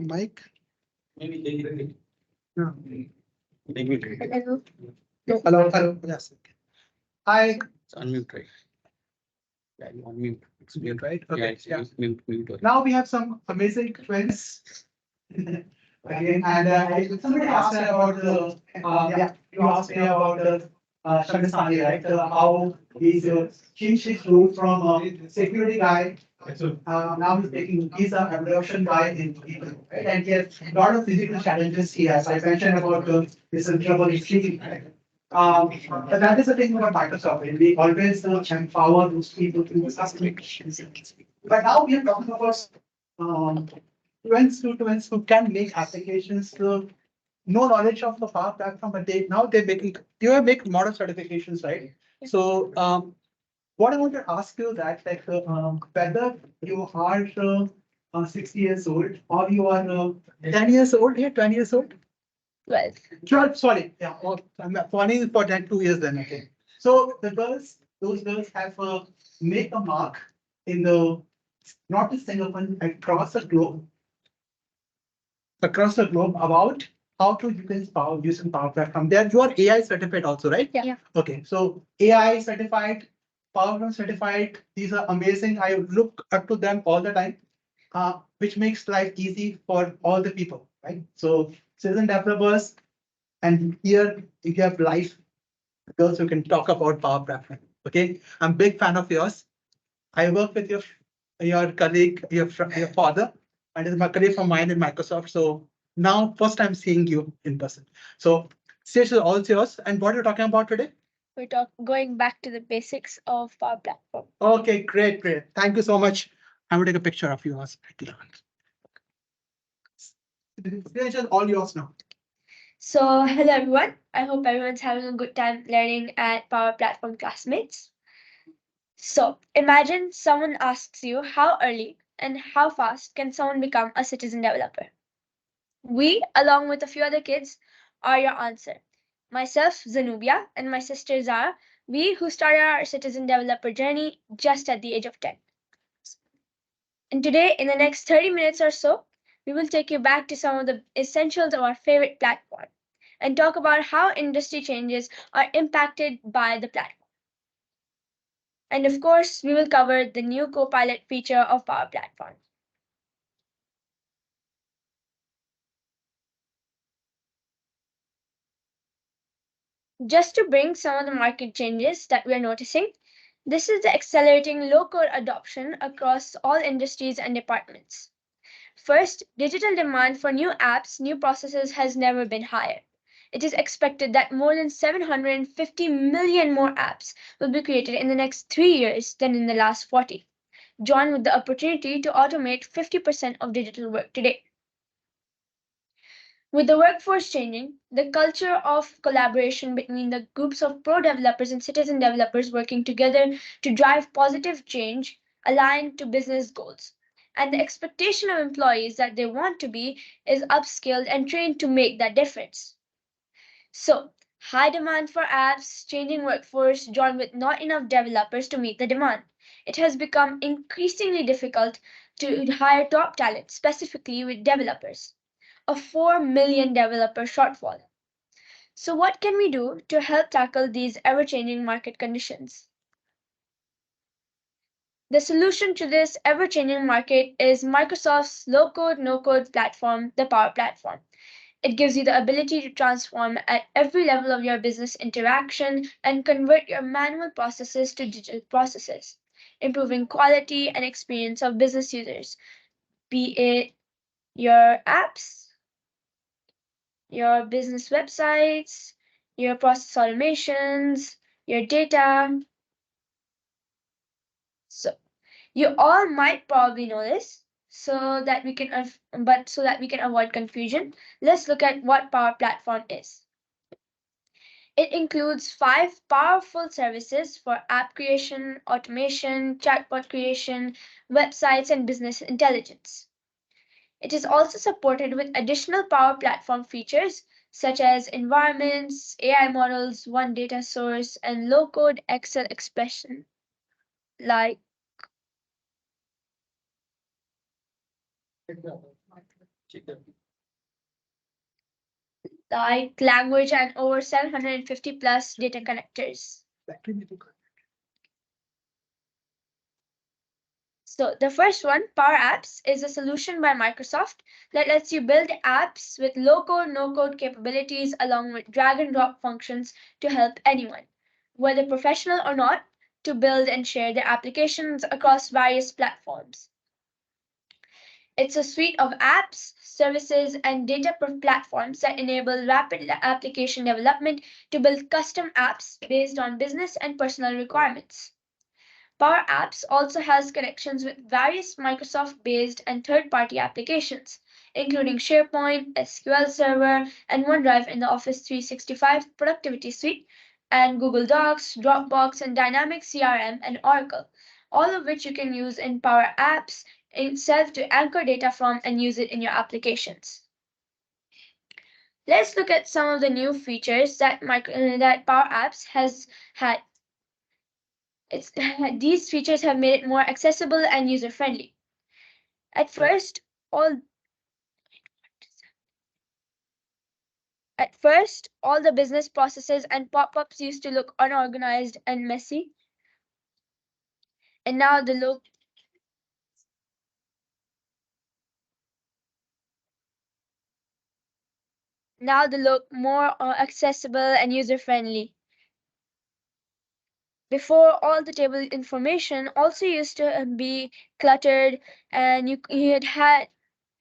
Mike? maybe they. No. Hello. Hello, hello. Yes. Hi. it's unmute, right? Yeah, you unmute. It's mute, Right? Yeah, Okay. it's Yeah. mute. Now we have some amazing twins. Again, and somebody asked me about the, yeah, you asked me about the Shangstani, right? How he's changed his role from a security guy. Now he's taking, he's a production guy in people, right? And he has a lot of physical challenges he has. I mentioned about this trouble in sleeping, right? But that is the thing about Microsoft, and we always empower those people to do something. But now we are talking about um, twins who can make applications no knowledge of the Power Platform, but they're making you are making model certifications, right? So what I want to ask you that whether you are 60 years old or you are 10 years old, yeah, 20 years old. 12. 12, sorry, yeah, oh, I'm funny for that 2 years then, okay. So those girls have made a mark in the, not just Singapore, across the globe about how to use using Power Platform. There you are AI certified also, right? Yeah. Okay, so AI certified, Power Platform certified, these are amazing. I look up to them all the time, which makes life easy for all the people, right? So citizen developers, and here you have live girls who can talk about Power Platform. Okay, I'm big fan of yours. I work with your colleague, your father, and is my colleague from mine in Microsoft. So now first time seeing you in person. So stage is all yours. And what are you talking about today? We're going back to the basics of Power Platform. Okay, great, great. Thank you so much. I will take a picture of you. Stage is all yours now. So, hello everyone. I hope everyone's having a good time learning at Power Platform Classmates. So, imagine someone asks you how early and how fast can someone become a citizen developer? We, along with a few other kids, are your answer. Myself, Zenobia, and my sister Zara, we who started our citizen developer journey just at the age of 10. And today, in the next 30 minutes or so, we will take you back to some of the essentials of our favorite platform and talk about how industry changes are impacted by the platform. And of course, we will cover the new Copilot feature of Power Platform. Just to bring some of the market changes that we are noticing, this is the accelerating low-code adoption across all industries and departments. First, digital demand for new apps, new processes has never been higher. It is expected that more than 750 million more apps will be created in the next 3 years than in the last 40, joined with the opportunity to automate 50% of digital work today. With the workforce changing, the culture of collaboration between the groups of pro developers and citizen developers working together to drive positive change aligned to business goals. And the expectation of employees that they want to be is upskilled and trained to make that difference. So, high demand for apps, changing workforce, joined with not enough developers to meet the demand. It has become increasingly difficult to hire top talent, specifically with developers. A 4 million developer shortfall. So, what can we do to help tackle these ever changing market conditions? The solution to this ever changing market is Microsoft's low code, no code platform, the Power Platform. It gives you the ability to transform at every level of your business interaction and convert your manual processes to digital processes, improving quality and experience of business users, be it your apps, your business websites, your process automations, your data. So you all might probably know this, so that we can avoid confusion, let's look at what Power Platform is. It includes 5 powerful services for app creation, automation, chatbot creation, websites, and business intelligence. It is also supported with additional Power Platform features such as environments, AI models, one data source, and low-code Excel expression like language and over 750 plus data connectors. So the first one, Power Apps, is a solution by Microsoft that lets you build apps with low-code, no-code capabilities along with drag and drop functions to help anyone, whether professional or not, to build and share their applications across various platforms. It's a suite of apps, services, and data platforms that enable rapid application development to build custom apps based on business and personal requirements. Power Apps also has connections with various Microsoft-based and third-party applications, including SharePoint, SQL Server, and OneDrive in the Office 365 Productivity Suite, and Google Docs, Dropbox, and Dynamics CRM and Oracle, all of which you can use in Power Apps itself to anchor data from and use it in your applications. Let's look at some of the new features that Power Apps has had. These features have made it more accessible and user-friendly. At first, all the business processes and pop-ups used to look unorganized and messy. And now they look more accessible and user-friendly. Before, all the table information also used to be cluttered, and you had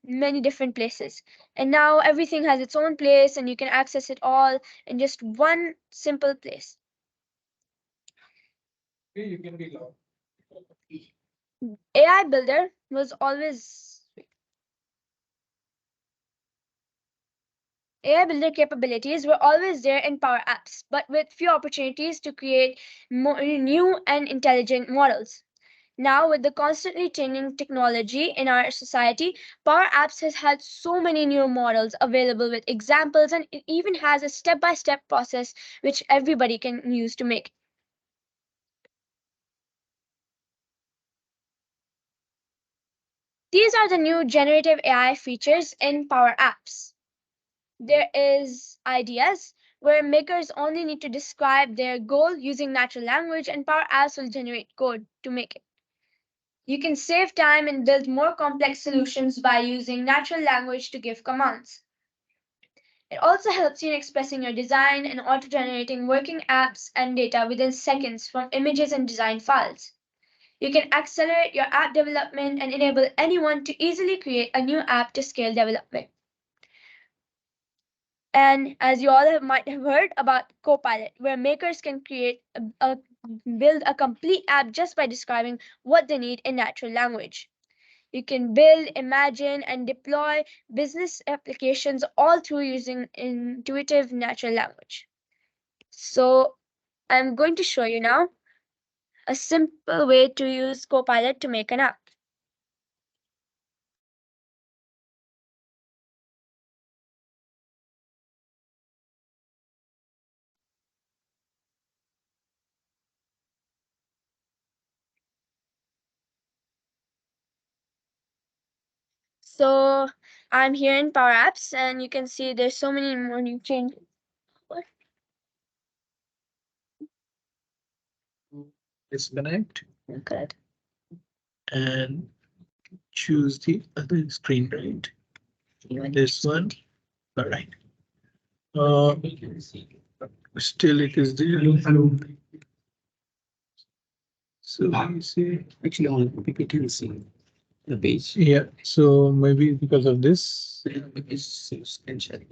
many different places. And now everything has its own place and you can access it all in just one simple place. You can be loud. AI Builder was always AI Builder capabilities were always there in Power Apps, but with few opportunities to create more new and intelligent models. Now, with the constantly changing technology in our society, Power Apps has had so many new models available with examples, and it even has a step-by-step process which everybody can use to make. These are the new generative AI features in Power Apps. There is ideas where makers only need to describe their goal using natural language and Power Apps will generate code to make it. You can save time and build more complex solutions by using natural language to give commands. It also helps you in expressing your design and auto-generating working apps and data within seconds from images and design files. You can accelerate your app development and enable anyone to easily create a new app to scale development. And as you all might have heard about Copilot, where makers can build a complete app just by describing what they need in natural language. You can build, imagine, and deploy business applications all through using intuitive natural language. So I'm going to show you now a simple way to use Copilot to make an app. So I'm here in Power Apps, and you can see there's so many more new changes. Disconnect Correct. and choose the other screen, right? This one. All right. Still it is there. Hello. So let me see. Actually, on PPT, you see the page. Yeah, so maybe because of this. It's screen sharing.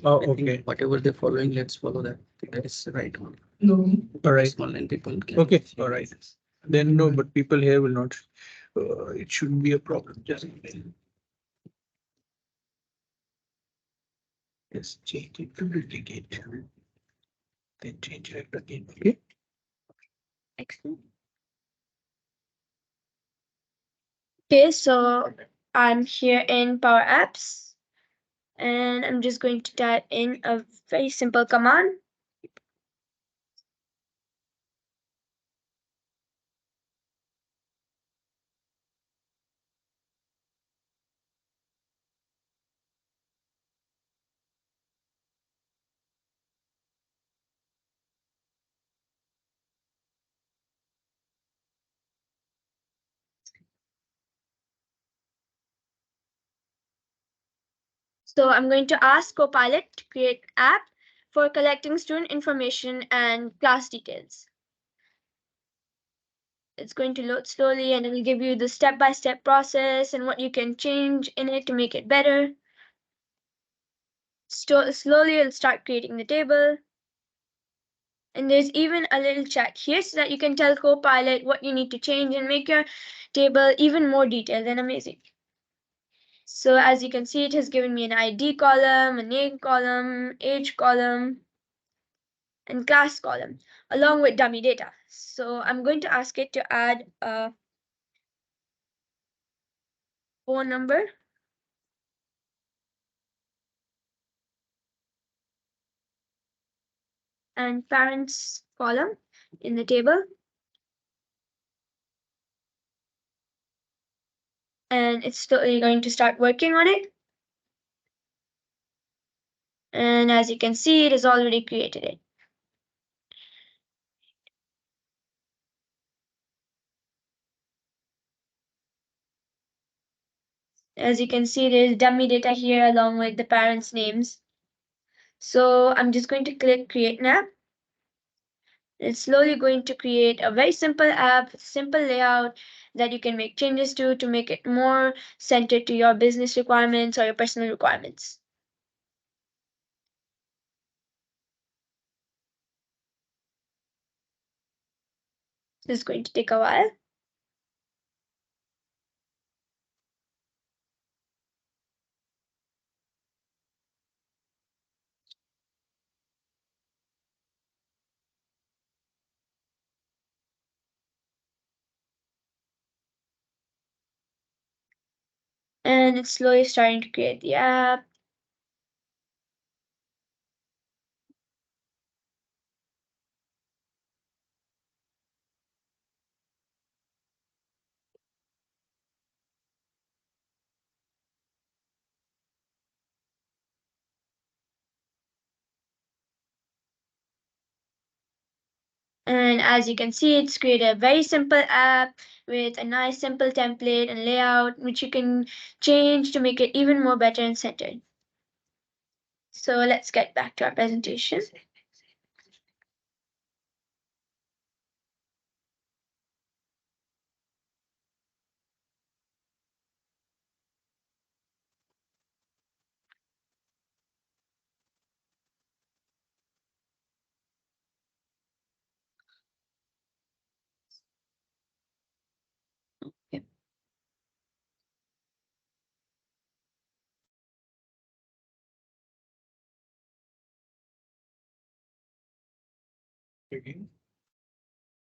Oh, I think okay. whatever they're following, let's follow that. I think that is the right one. No. All right. Online people. Can Okay, all right. Then no, but people here will not. It shouldn't be a problem. Just yes, change it to duplicate. Then change it again. Okay. Excellent. Okay, so I'm here in Power Apps and I'm just going to type in a very simple command. So I'm going to ask Copilot to create app for collecting student information and class details. It's going to load slowly and it'll give you the step-by-step process and what you can change in it to make it better. Slowly it'll start creating the table. And there's even a little chat here so that you can tell Copilot what you need to change and make your table even more detailed and amazing. So as you can see, it has given me an ID column, a name column, age column, and class column, along with dummy data. So I'm going to ask it to add a phone number and parents column in the table. And it's slowly going to start working on it. And as you can see, it has already created it. As you can see, there's dummy data here along with the parents' names. So I'm just going to click create an app. It's slowly going to create a very simple app, simple layout that you can make changes to make it more centered to your business requirements or your personal requirements. This is going to take a while. And it's slowly starting to create the app. And as you can see, it's created a very simple app with a nice simple template and layout, which you can change to make it even more better and centered. So let's get back to our presentation. Again.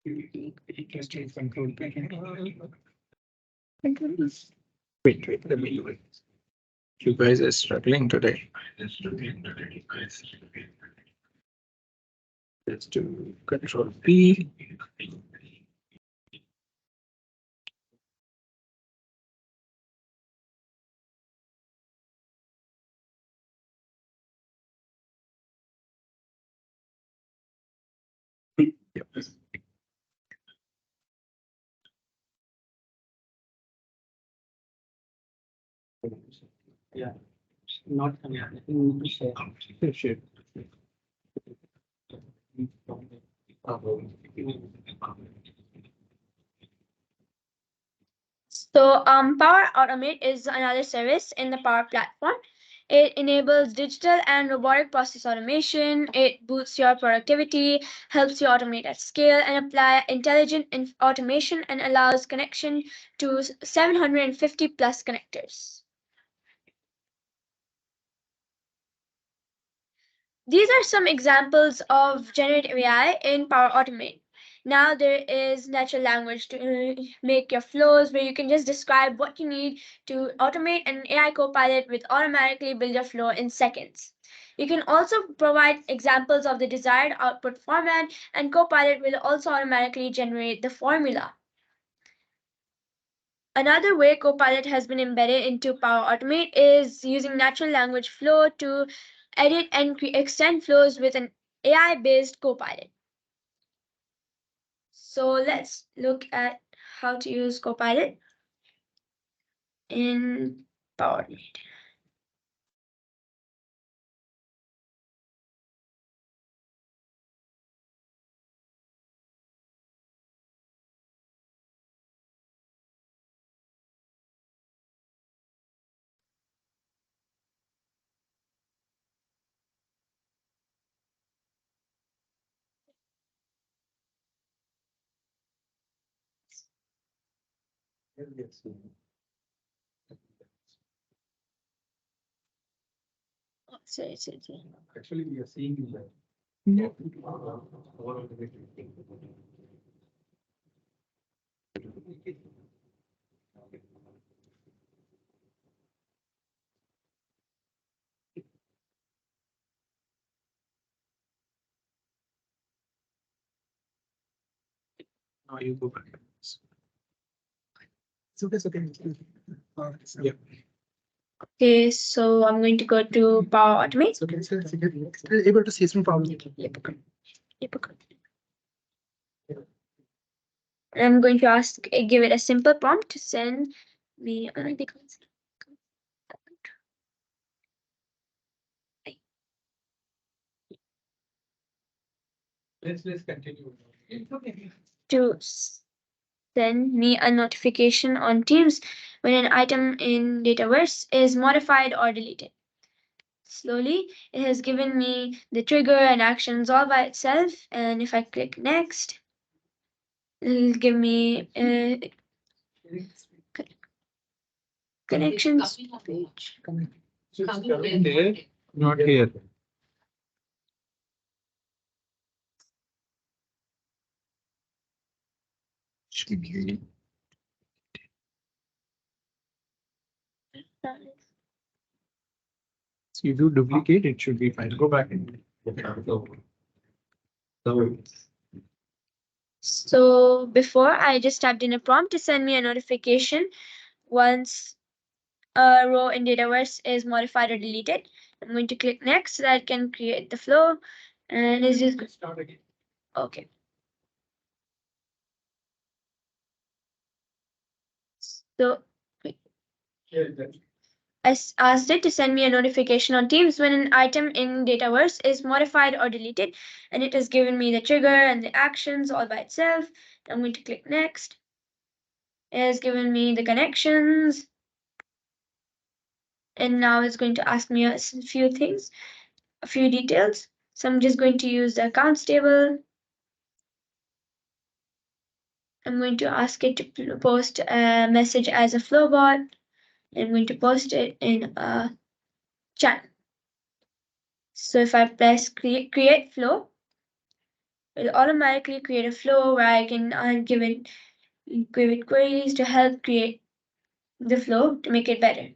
Interesting control. Wait, let me wait. You guys are struggling today. Let's do control P. Yep. Yeah. Not share. So, Power Automate is another service in the Power Platform. It enables digital and robotic process automation. It boosts your productivity, helps you automate at scale, and apply intelligent automation and allows connection to 750 plus connectors. These are some examples of generative AI in Power Automate. Now there is natural language to make your flows where you can just describe what you need to automate, and AI Copilot will automatically build your flow in seconds. You can also provide examples of the desired output format, and Copilot will also automatically generate the formula. Another way Copilot has been embedded into Power Automate is using natural language flow to edit and extend flows with an AI-based Copilot. So let's look at how to use Copilot in Power Automate. Oh, sorry. Actually, we are seeing that. Now you go back. So it's okay. Yeah. Okay, so I'm going to go to Power Automate. So still able to see some problem. I'm going to give it a simple prompt to send me. Let's continue. To send me a notification on Teams when an item in Dataverse is modified or deleted. Slowly, it has given me the trigger and actions all by itself. And if I click next, it'll give me connections page. Coming there, not here. So you do duplicate, it should be fine. Go back and. So before I just typed in a prompt to send me a notification once a row in Dataverse is modified or deleted. I'm going to click next so that I can create the flow, and it's just Start again. okay. So I asked it to send me a notification on Teams when an item in Dataverse is modified or deleted, and it has given me the trigger and the actions all by itself. I'm going to click next. It has given me the connections, and now it's going to ask me a few things, a few details. So I'm just going to use the accounts table. I'm going to ask it to post a message as a flow bot. I'm going to post it in a chat. So if I press create flow, it'll automatically create a flow where I can give it queries to help create the flow to make it better.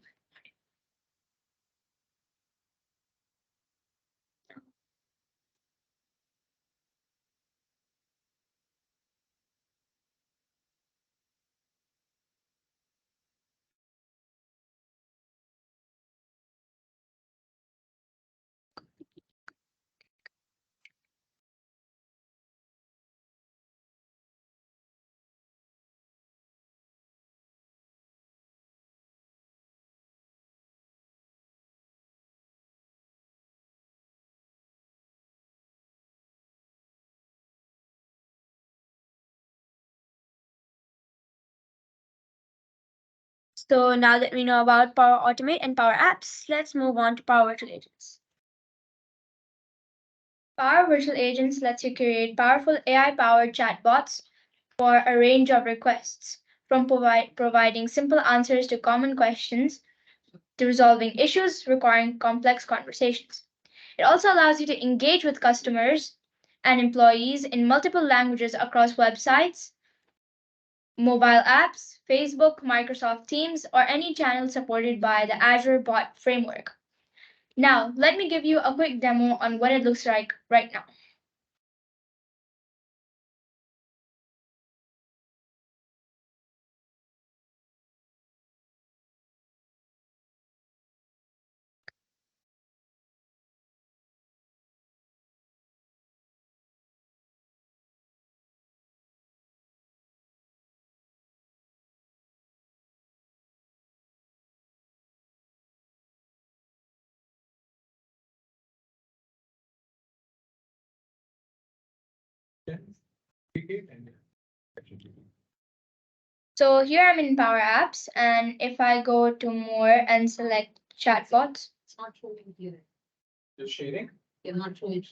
So now that we know about Power Automate and Power Apps, let's move on to Power Virtual Agents. Power Virtual Agents lets you create powerful AI-powered chatbots for a range of requests, from providing simple answers to common questions to resolving issues requiring complex conversations. It also allows you to engage with customers and employees in multiple languages across websites, mobile apps, Facebook, Microsoft Teams, or any channel supported by the Azure Bot Framework. Now, let me give you a quick demo on what it looks like right now. So here I'm in Power Apps, and if I go to more and select chatbots, It's not showing here. Just sharing? You're not showing.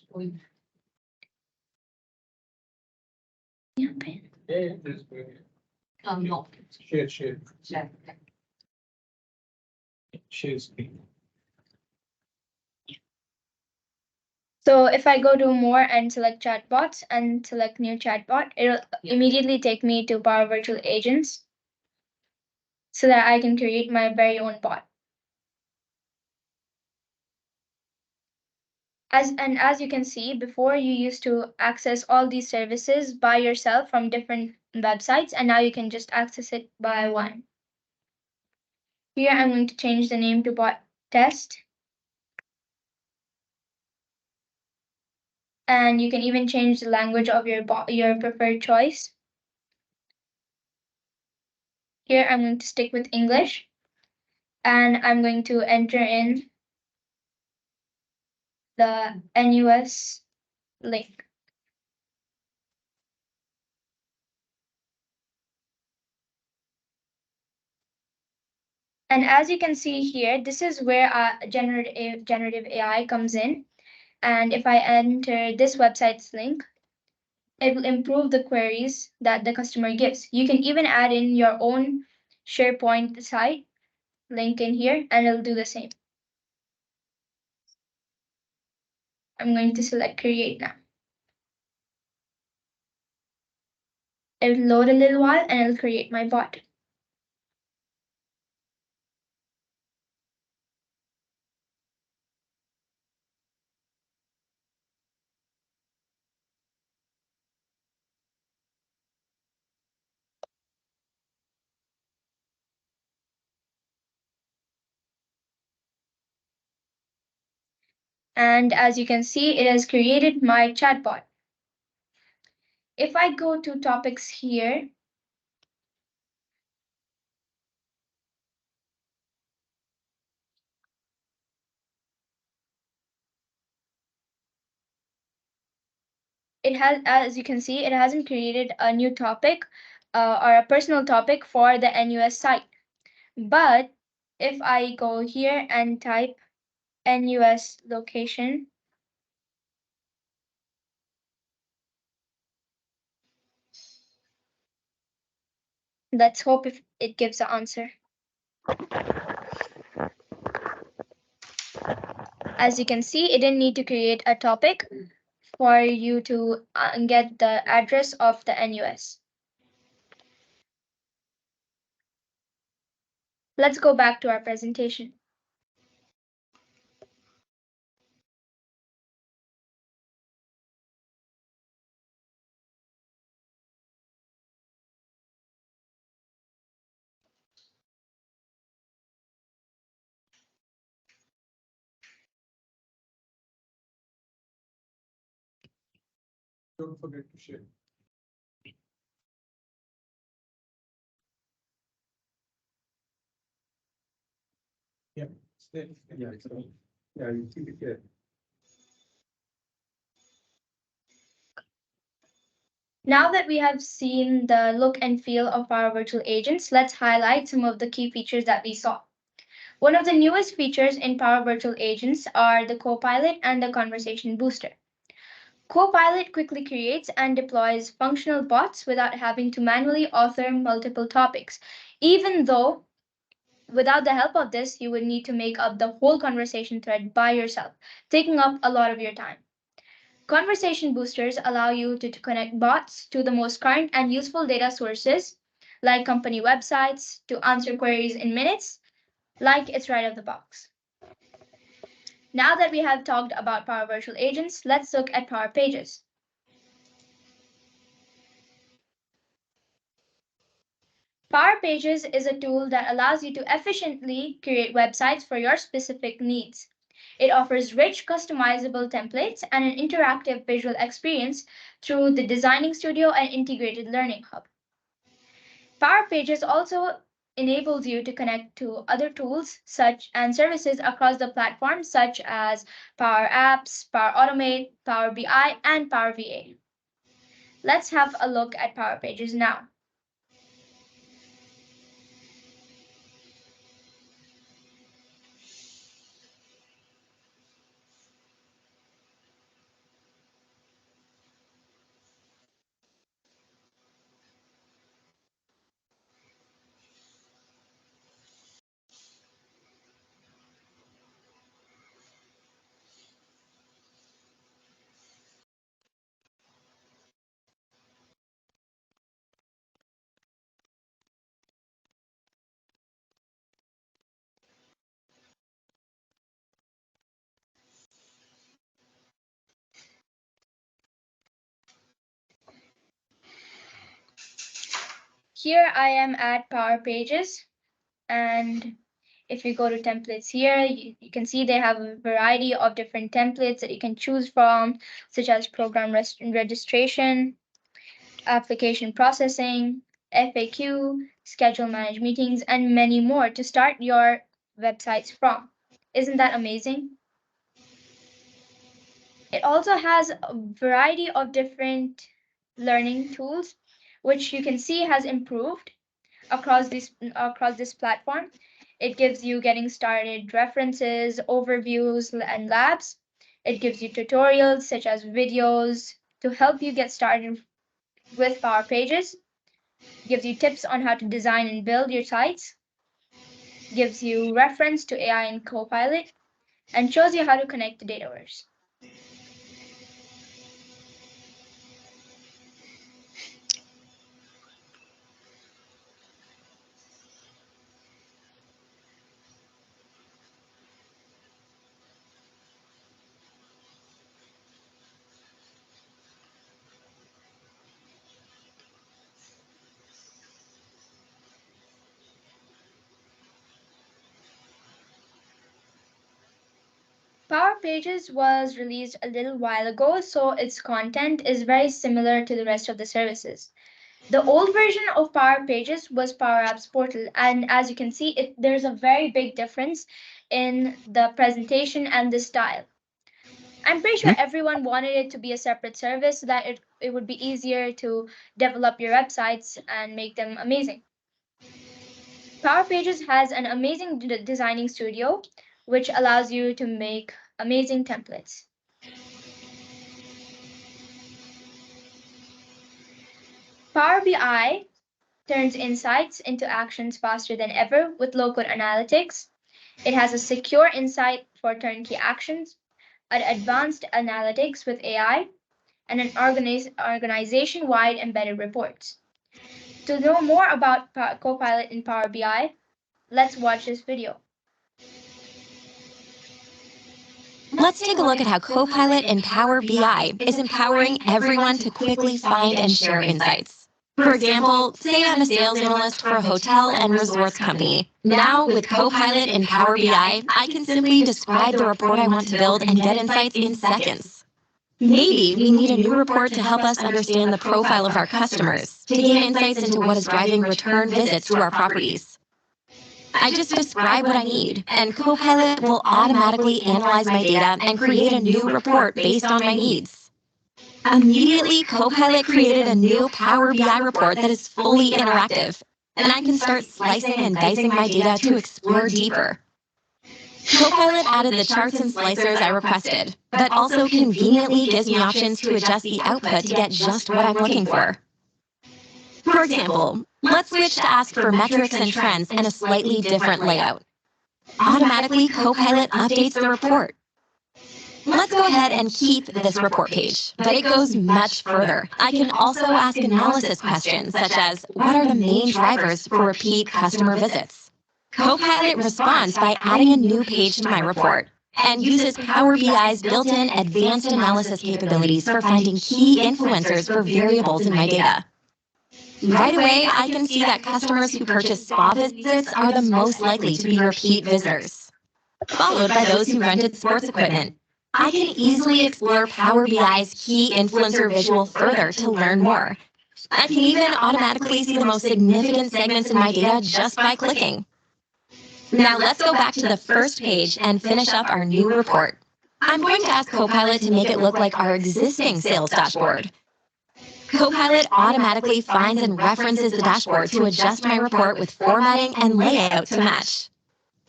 yeah, okay. Yeah, this way. No. Share. Share screen. So if I go to more and select chatbots and select new chatbot, it'll immediately take me to Power Virtual Agents so that I can create my very own bot. As you can see, before you used to access all these services by yourself from different websites, and now you can just access it by one. Here I'm going to change the name to bot test. And you can even change the language of your preferred choice. Here I'm going to stick with English, and I'm going to enter in the NUS link. And as you can see here, this is where generative AI comes in. And if I enter this website's link, it will improve the queries that the customer gives. You can even add in your own SharePoint site link in here, and it'll do the same. I'm going to select create now. It'll load a little while and it'll create my bot. And as you can see, it has created my chatbot. If I go to topics here, it has, as you can see, it hasn't created a new topic or a personal topic for the NUS site. But if I go here and type NUS location, let's hope if it gives the answer. As you can see, it didn't need to create a topic for you to get the address of the NUS. Let's go back to our presentation. Don't forget to share. Yeah. Stay. Yeah. Yeah. You keep it here. Now that we have seen the look and feel of our virtual agents, let's highlight some of the key features that we saw. One of the newest features in Power Virtual Agents are the Copilot and the Conversation Booster. Copilot quickly creates and deploys functional bots without having to manually author multiple topics, even though without the help of this, you would need to make up the whole conversation thread by yourself, taking up a lot of your time. Conversation boosters allow you to connect bots to the most current and useful data sources, like company websites, to answer queries in minutes, like it's right out of the box. Now that we have talked about Power Virtual Agents, let's look at Power Pages. Power Pages is a tool that allows you to efficiently create websites for your specific needs. It offers rich, customizable templates and an interactive visual experience through the Designing Studio and Integrated Learning Hub. Power Pages also enables you to connect to other tools such and services across the platform, such as Power Apps, Power Automate, Power BI, and Power VA. Let's have a look at Power Pages now. Here I am at Power Pages, and if you go to templates here, you can see they have a variety of different templates that you can choose from, such as program registration, application processing, FAQ, schedule manage meetings, and many more to start your websites from. Isn't that amazing? It also has a variety of different learning tools, which you can see has improved across this platform. It gives you getting started references, overviews, and labs. It gives you tutorials such as videos to help you get started with Power Pages. Gives you tips on how to design and build your sites. Gives you reference to AI and Copilot, and shows you how to connect to Dataverse. Power Pages was released a little while ago, so its content is very similar to the rest of the services. The old version of Power Pages was Power Apps Portal, and as you can see, there's a very big difference in the presentation and the style. I'm pretty sure everyone wanted it to be a separate service so that it would be easier to develop your websites and make them amazing. Power Pages has an amazing designing studio, which allows you to make amazing templates. Power BI turns insights into actions faster than ever with low-code analytics. It has a secure insight for turnkey actions, an advanced analytics with AI, and an organization-wide embedded reports. To know more about Copilot in Power BI, let's watch this video. Let's take a look at how Copilot in Power BI is empowering everyone to quickly find and share insights. For example, say I'm a sales analyst for a hotel and resorts company. Now, with Copilot in Power BI, I can simply describe the report I want to build and get insights in seconds. Maybe we need a new report to help us understand the profile of our customers, to gain insights into what is driving return visits to our properties. I just describe what I need, and Copilot will automatically analyze my data and create a new report based on my needs. Immediately, Copilot created a new Power BI report that is fully interactive, and I can start slicing and dicing my data to explore deeper. Copilot added the charts and slicers I requested, but also conveniently gives me options to adjust the output to get just what I'm looking for. For example, let's switch to ask for metrics and trends and a slightly different layout. Automatically, Copilot updates the report. Let's go ahead and keep this report page, but it goes much further. I can also ask analysis questions such as, what are the main drivers for repeat customer visits? Copilot responds by adding a new page to my report and uses Power BI's built-in advanced analysis capabilities for finding key influencers for variables in my data. Right away, I can see that customers who purchase spa visits are the most likely to be repeat visitors, followed by those who rented sports equipment. I can easily explore Power BI's key influencer visual further to learn more. I can even automatically see the most significant segments in my data just by clicking. Now let's go back to the first page and finish up our new report. I'm going to ask Copilot to make it look like our existing sales dashboard. Copilot automatically finds and references the dashboard to adjust my report with formatting and layout to match.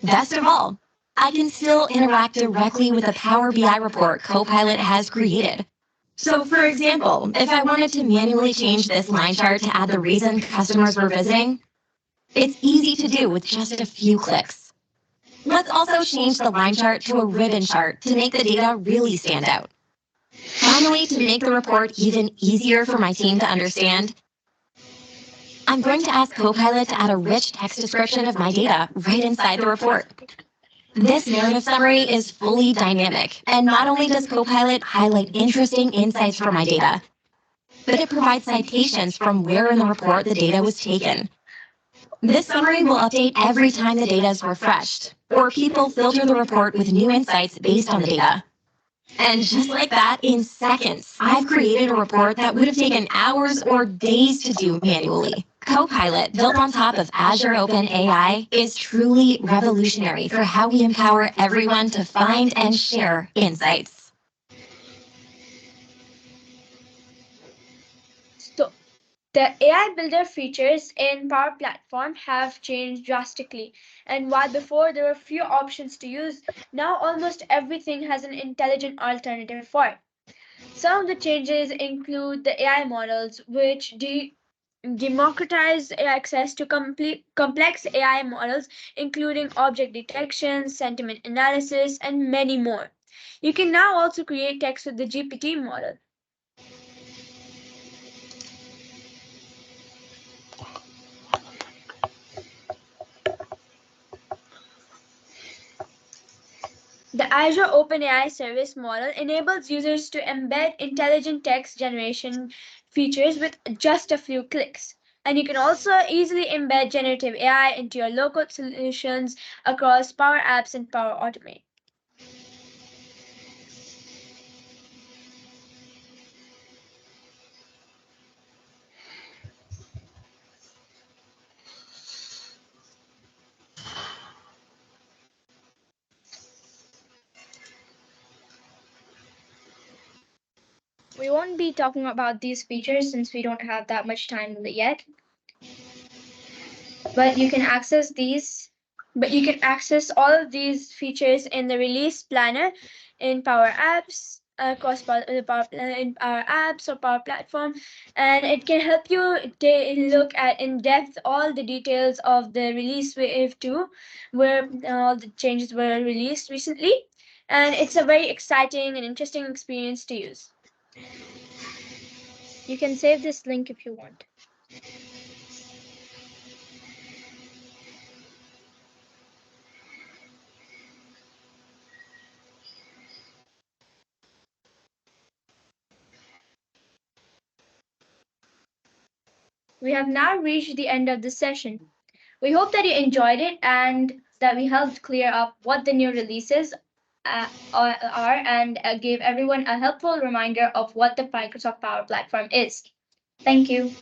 Best of all, I can still interact directly with the Power BI report Copilot has created. So for example, if I wanted to manually change this line chart to add the reason customers were visiting, it's easy to do with just a few clicks. Let's also change the line chart to a ribbon chart to make the data really stand out. Finally, to make the report even easier for my team to understand, I'm going to ask Copilot to add a rich text description of my data right inside the report. This narrative summary is fully dynamic, and not only does Copilot highlight interesting insights from my data, but it provides citations from where in the report the data was taken. This summary will update every time the data is refreshed, or people filter the report with new insights based on the data. And just like that, in seconds, I've created a report that would have taken hours or days to do manually. Copilot, built on top of Azure OpenAI, is truly revolutionary for how we empower everyone to find and share insights. So, the AI Builder features in Power Platform have changed drastically. And while before there were few options to use, now almost everything has an intelligent alternative for it. Some of the changes include the AI models, which democratize access to complex AI models, including object detection, sentiment analysis, and many more. You can now also create text with the GPT model. The Azure OpenAI service model enables users to embed intelligent text generation features with just a few clicks. And you can also easily embed generative AI into your local solutions across Power Apps and Power Automate. We won't be talking about these features since we don't have that much time yet. But you can access all of these features in the release planner in Power Apps, in Power Apps or Power Platform, and it can help you look at in depth all the details of the release wave 2, where all the changes were released recently, and it's a very exciting and interesting experience to use. You can save this link if you want. We have now reached the end of the session. We hope that you enjoyed it and that we helped clear up what the new releases are and gave everyone a helpful reminder of what the Microsoft Power Platform is. Thank you.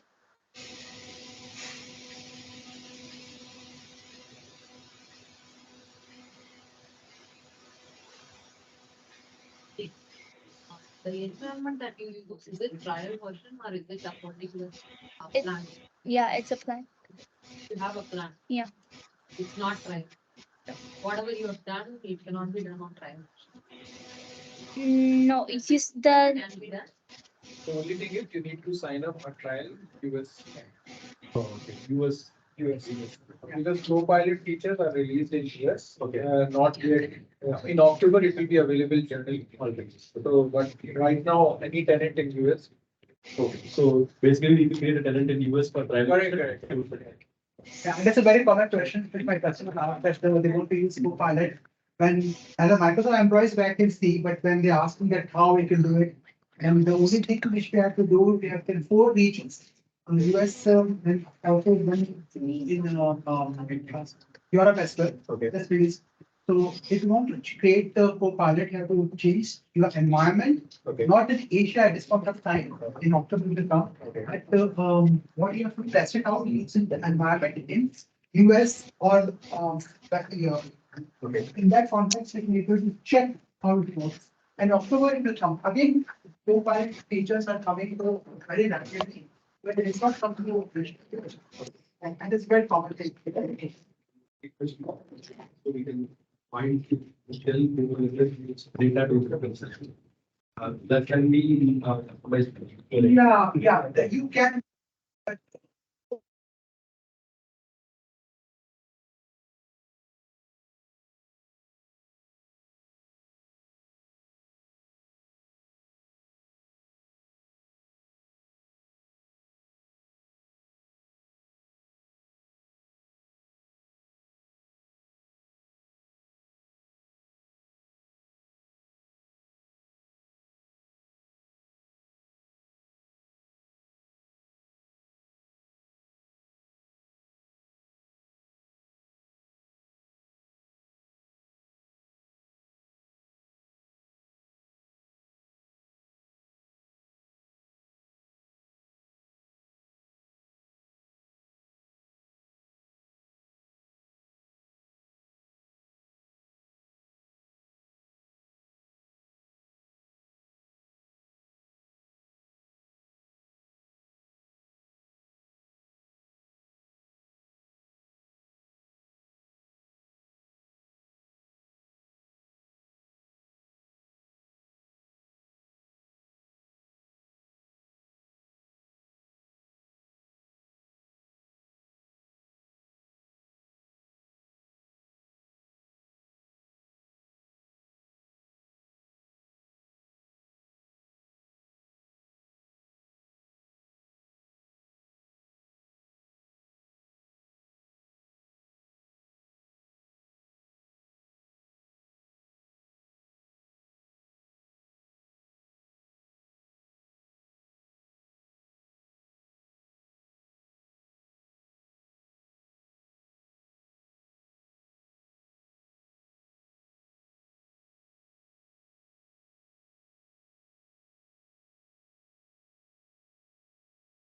The environment that you use, is it trial version or is it a particular It- plan? Yeah, it's a plan. You have a plan. Yeah. It's not trial. Whatever you have done, it cannot be done on trial. No, it's just the Can be done. The only thing is you need to sign up a trial US. US. Because Copilot features are released in US. Okay. Not yet. In October, it will be available generally already. So, but right now, any tenant in US. Okay, so basically you need to create a tenant in US for trial. Correct. Yeah, and that's a very common question with my customer now that they want to use Copilot. When as a Microsoft employees back in C, but when they ask me that how we can do it, and the only thing which we have to do, we have in 4 regions, US and also one in Europe as well. Okay. That's released. So if you want to create the Copilot, you have to change your environment. Okay. Not in Asia at this point of time. In October it will come. Okay. But what you have to test it out using the environment in US or back to Europe. Okay. In that context, you need to check how it works. And October it will come. Again, Copilot features are coming through very rapidly, but it's not something to and it's very common thing. So we can find tell data to the person. That can be Yeah, you can.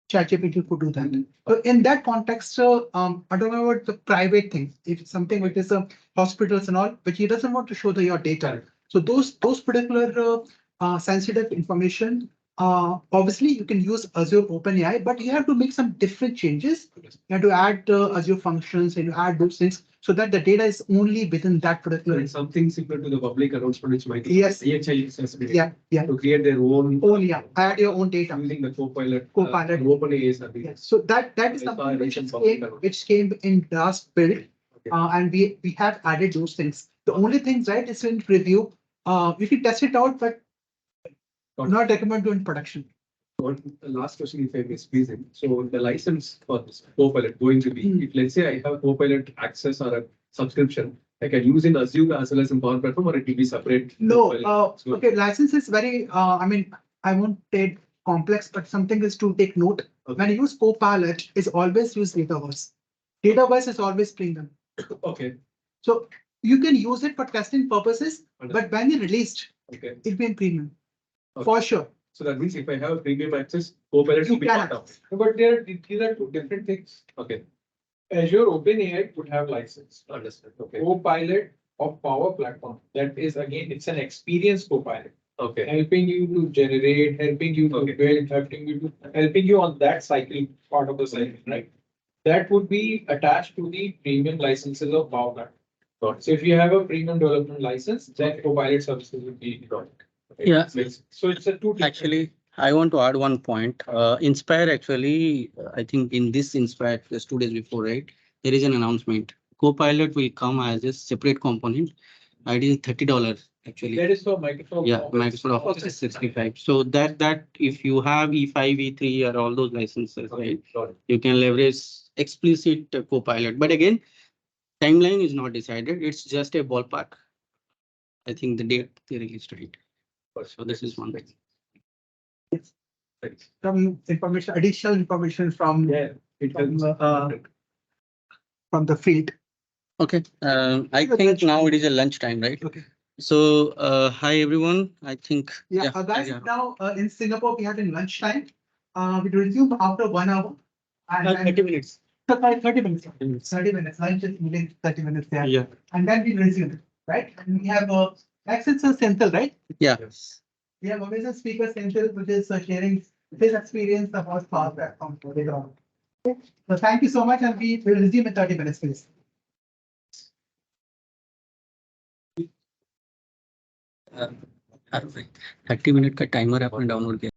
ChatGPT could do that. So in that context, I don't know about the private things. If it's something which is hospitals and all, but he doesn't want to show your data. So those particular sensitive information, obviously you can use Azure OpenAI, but you have to make some different changes. You have to add Azure functions and you add those things so that the data is only within that particular. It's something similar to the public announcement which might. Yes. EHI uses Yeah. to create their own. Yeah. Add your own data. Using the Copilot. Copilot. OpenAI service. Yes. So that is something which came in last build. And we have added those things. The only things, right, is in preview. You can test it out, but not recommend doing production. One last question, if I may squeeze in. So the license for this Copilot going to be, if let's say I have Copilot access or a subscription, I can use in Azure as well as in Power Platform, or it will be separate? No, okay, license is very, I won't take complex, but something is to take note. Okay. When you use Copilot, is always use Dataverse. Dataverse is always premium. Okay. So you can use it for testing purposes, but when you released, Okay. it'll be in premium. Okay. For sure. So that means if I have premium access, Copilot will be part of it. But these are two different things. Okay. Azure OpenAI would have license. Understand. Okay. Copilot of Power Platform. That is again, it's an experience Copilot. Okay. Helping you to generate, helping you to build, helping you on that cycle, part of the cycle, right? That would be attached to the premium licenses of Power. So if you have a premium development license, then Copilot services will be deployed. Yeah. So it's a two. Actually, I want to add one point. Inspire actually, I think in this Inspire, just 2 days before, right? There is an announcement. Copilot will come as a separate component. It is $30 actually. That is for Microsoft. Yeah, Office. Microsoft Office 65. So that if you have E5, E3 or all those licenses, right, you can leverage explicit Copilot. But again, timeline is not decided. It's just a ballpark. I think the date they released, right? So this is one thing. Some information, additional information from from the field. Okay, I think now it is a lunchtime, right? Okay. So, hi everyone. I think Guys, now in Singapore we have in lunchtime. We resume after 1 hour. And 30 minutes. 30 minutes. 30 minutes. Lunch is within 30 minutes there. Yeah. And then we resume, right? And we have access to Central, right? Yeah. We have amazing speaker Central, which is sharing his experience about Power Platform later on. So thank you so much, and we will resume in 30 minutes, please. Uh, 30 minute का timer आपने download किया.